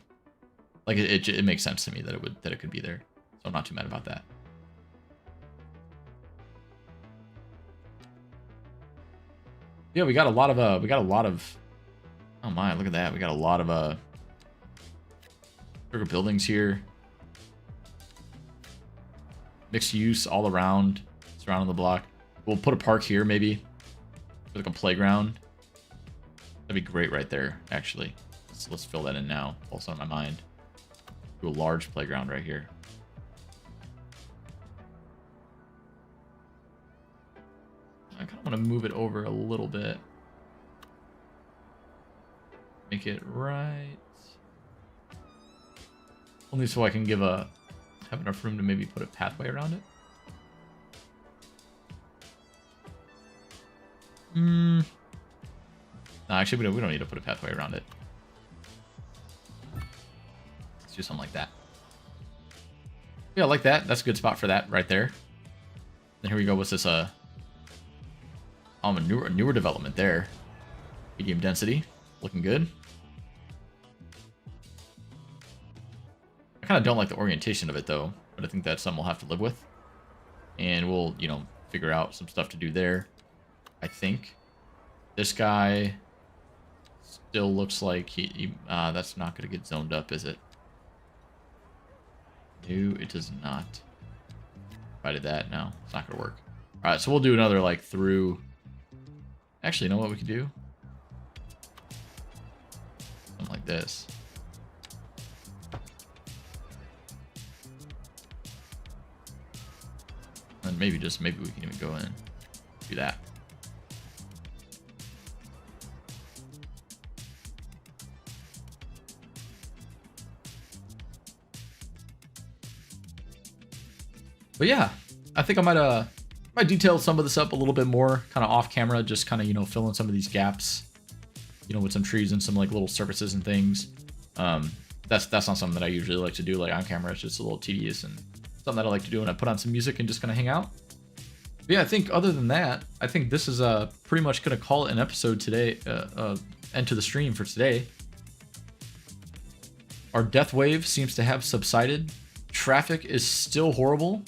S1: Like it makes sense to me that it could be there. So I'm not too mad about that. Yeah, we got a lot of oh my, look at that. We got a lot of buildings here. Mixed use all around, surrounding the block. We'll put a park here maybe. Like a playground. That'd be great right there, actually. Let's fill that in now. Also on my mind. Do a large playground right here. I kind of want to move it over a little bit. Make it right. Only so I can have enough room to maybe put a pathway around it. No, actually, we don't need to put a pathway around it. Let's do something like that. Yeah, like that. That's a good spot for that right there. Then here we go. What's this? A newer development there. Medium density, looking good. I kind of don't like the orientation of it though, but I think that's something we'll have to live with, and we'll, you know, figure out some stuff to do there. I think this guy still looks like that's not going to get zoned up, is it? No, it does not. If I did that, no, it's not going to work. All right, so we'll do another like through. Actually, you know what we could do? Something like this. And maybe we can even go in and do that. But yeah, I think I might detail some of this up a little bit more, kind of off camera, just kind of, you know, fill in some of these gaps, you know, with some trees and some like little surfaces and things. That's not something that I usually like to do like on camera. It's just a little tedious and something that I like to do when I put on some music and just kind of hang out. But yeah, I think other than that, I think this is pretty much gonna call it an episode today, end to the stream for today. Our death wave seems to have subsided. Traffic is still horrible.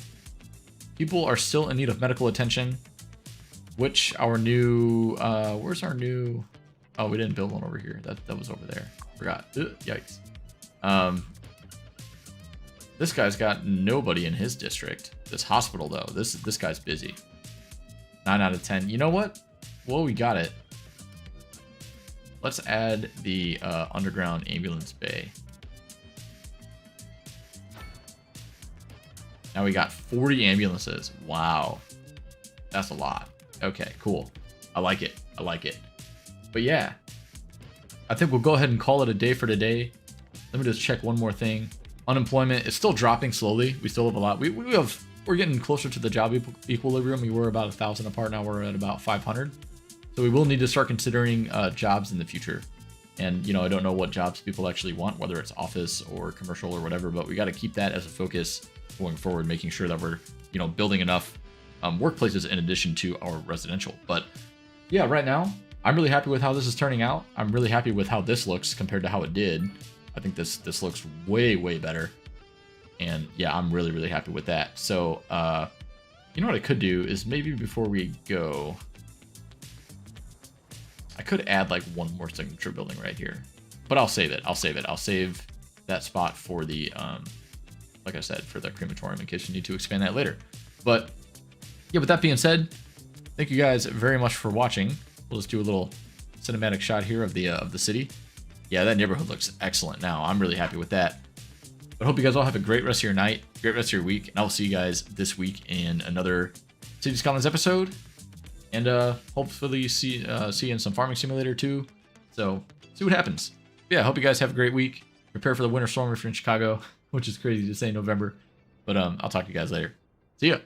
S1: People are still in need of medical attention, which our new, where's our new Oh, we didn't build one over here. That was over there. Forgot. Ugh, yikes. This guy's got nobody in his district. This hospital though, this guy's busy. 9 out of 10. You know what? Well, we got it. Let's add the underground ambulance bay. Now we got 40 ambulances. Wow. That's a lot. Okay, cool. I like it. I like it. But yeah, I think we'll go ahead and call it a day for today. Let me just check one more thing. Unemployment is still dropping slowly. We still have a lot. We're getting closer to the job equilibrium. We were about 1,000 apart. Now we're at about 500. So we will need to start considering jobs in the future. And, you know, I don't know what jobs people actually want, whether it's office or commercial or whatever, but we got to keep that as a focus going forward, making sure that we're, you know, building enough workplaces in addition to our residential. But yeah, right now, I'm really happy with how this is turning out. I'm really happy with how this looks compared to how it did. I think this looks way, way better. And yeah, I'm really, really happy with that. So, you know what I could do is maybe before we go, I could add like one more signature building right here, but I'll save it. I'll save that spot for the, like I said, for the crematorium in case you need to expand that later. But yeah, with that being said, thank you guys very much for watching. We'll just do a little cinematic shot here of the city. Yeah, that neighborhood looks excellent now. I'm really happy with that. But I hope you guys all have a great rest of your night, great rest of your week, and I will see you guys this week in another City Skylines episode. And hopefully see you in some Farming Simulator too. So see what happens. Yeah, I hope you guys have a great week. Prepare for the winter storm if you're in Chicago, which is crazy to say in November. But I'll talk to you guys later. See ya.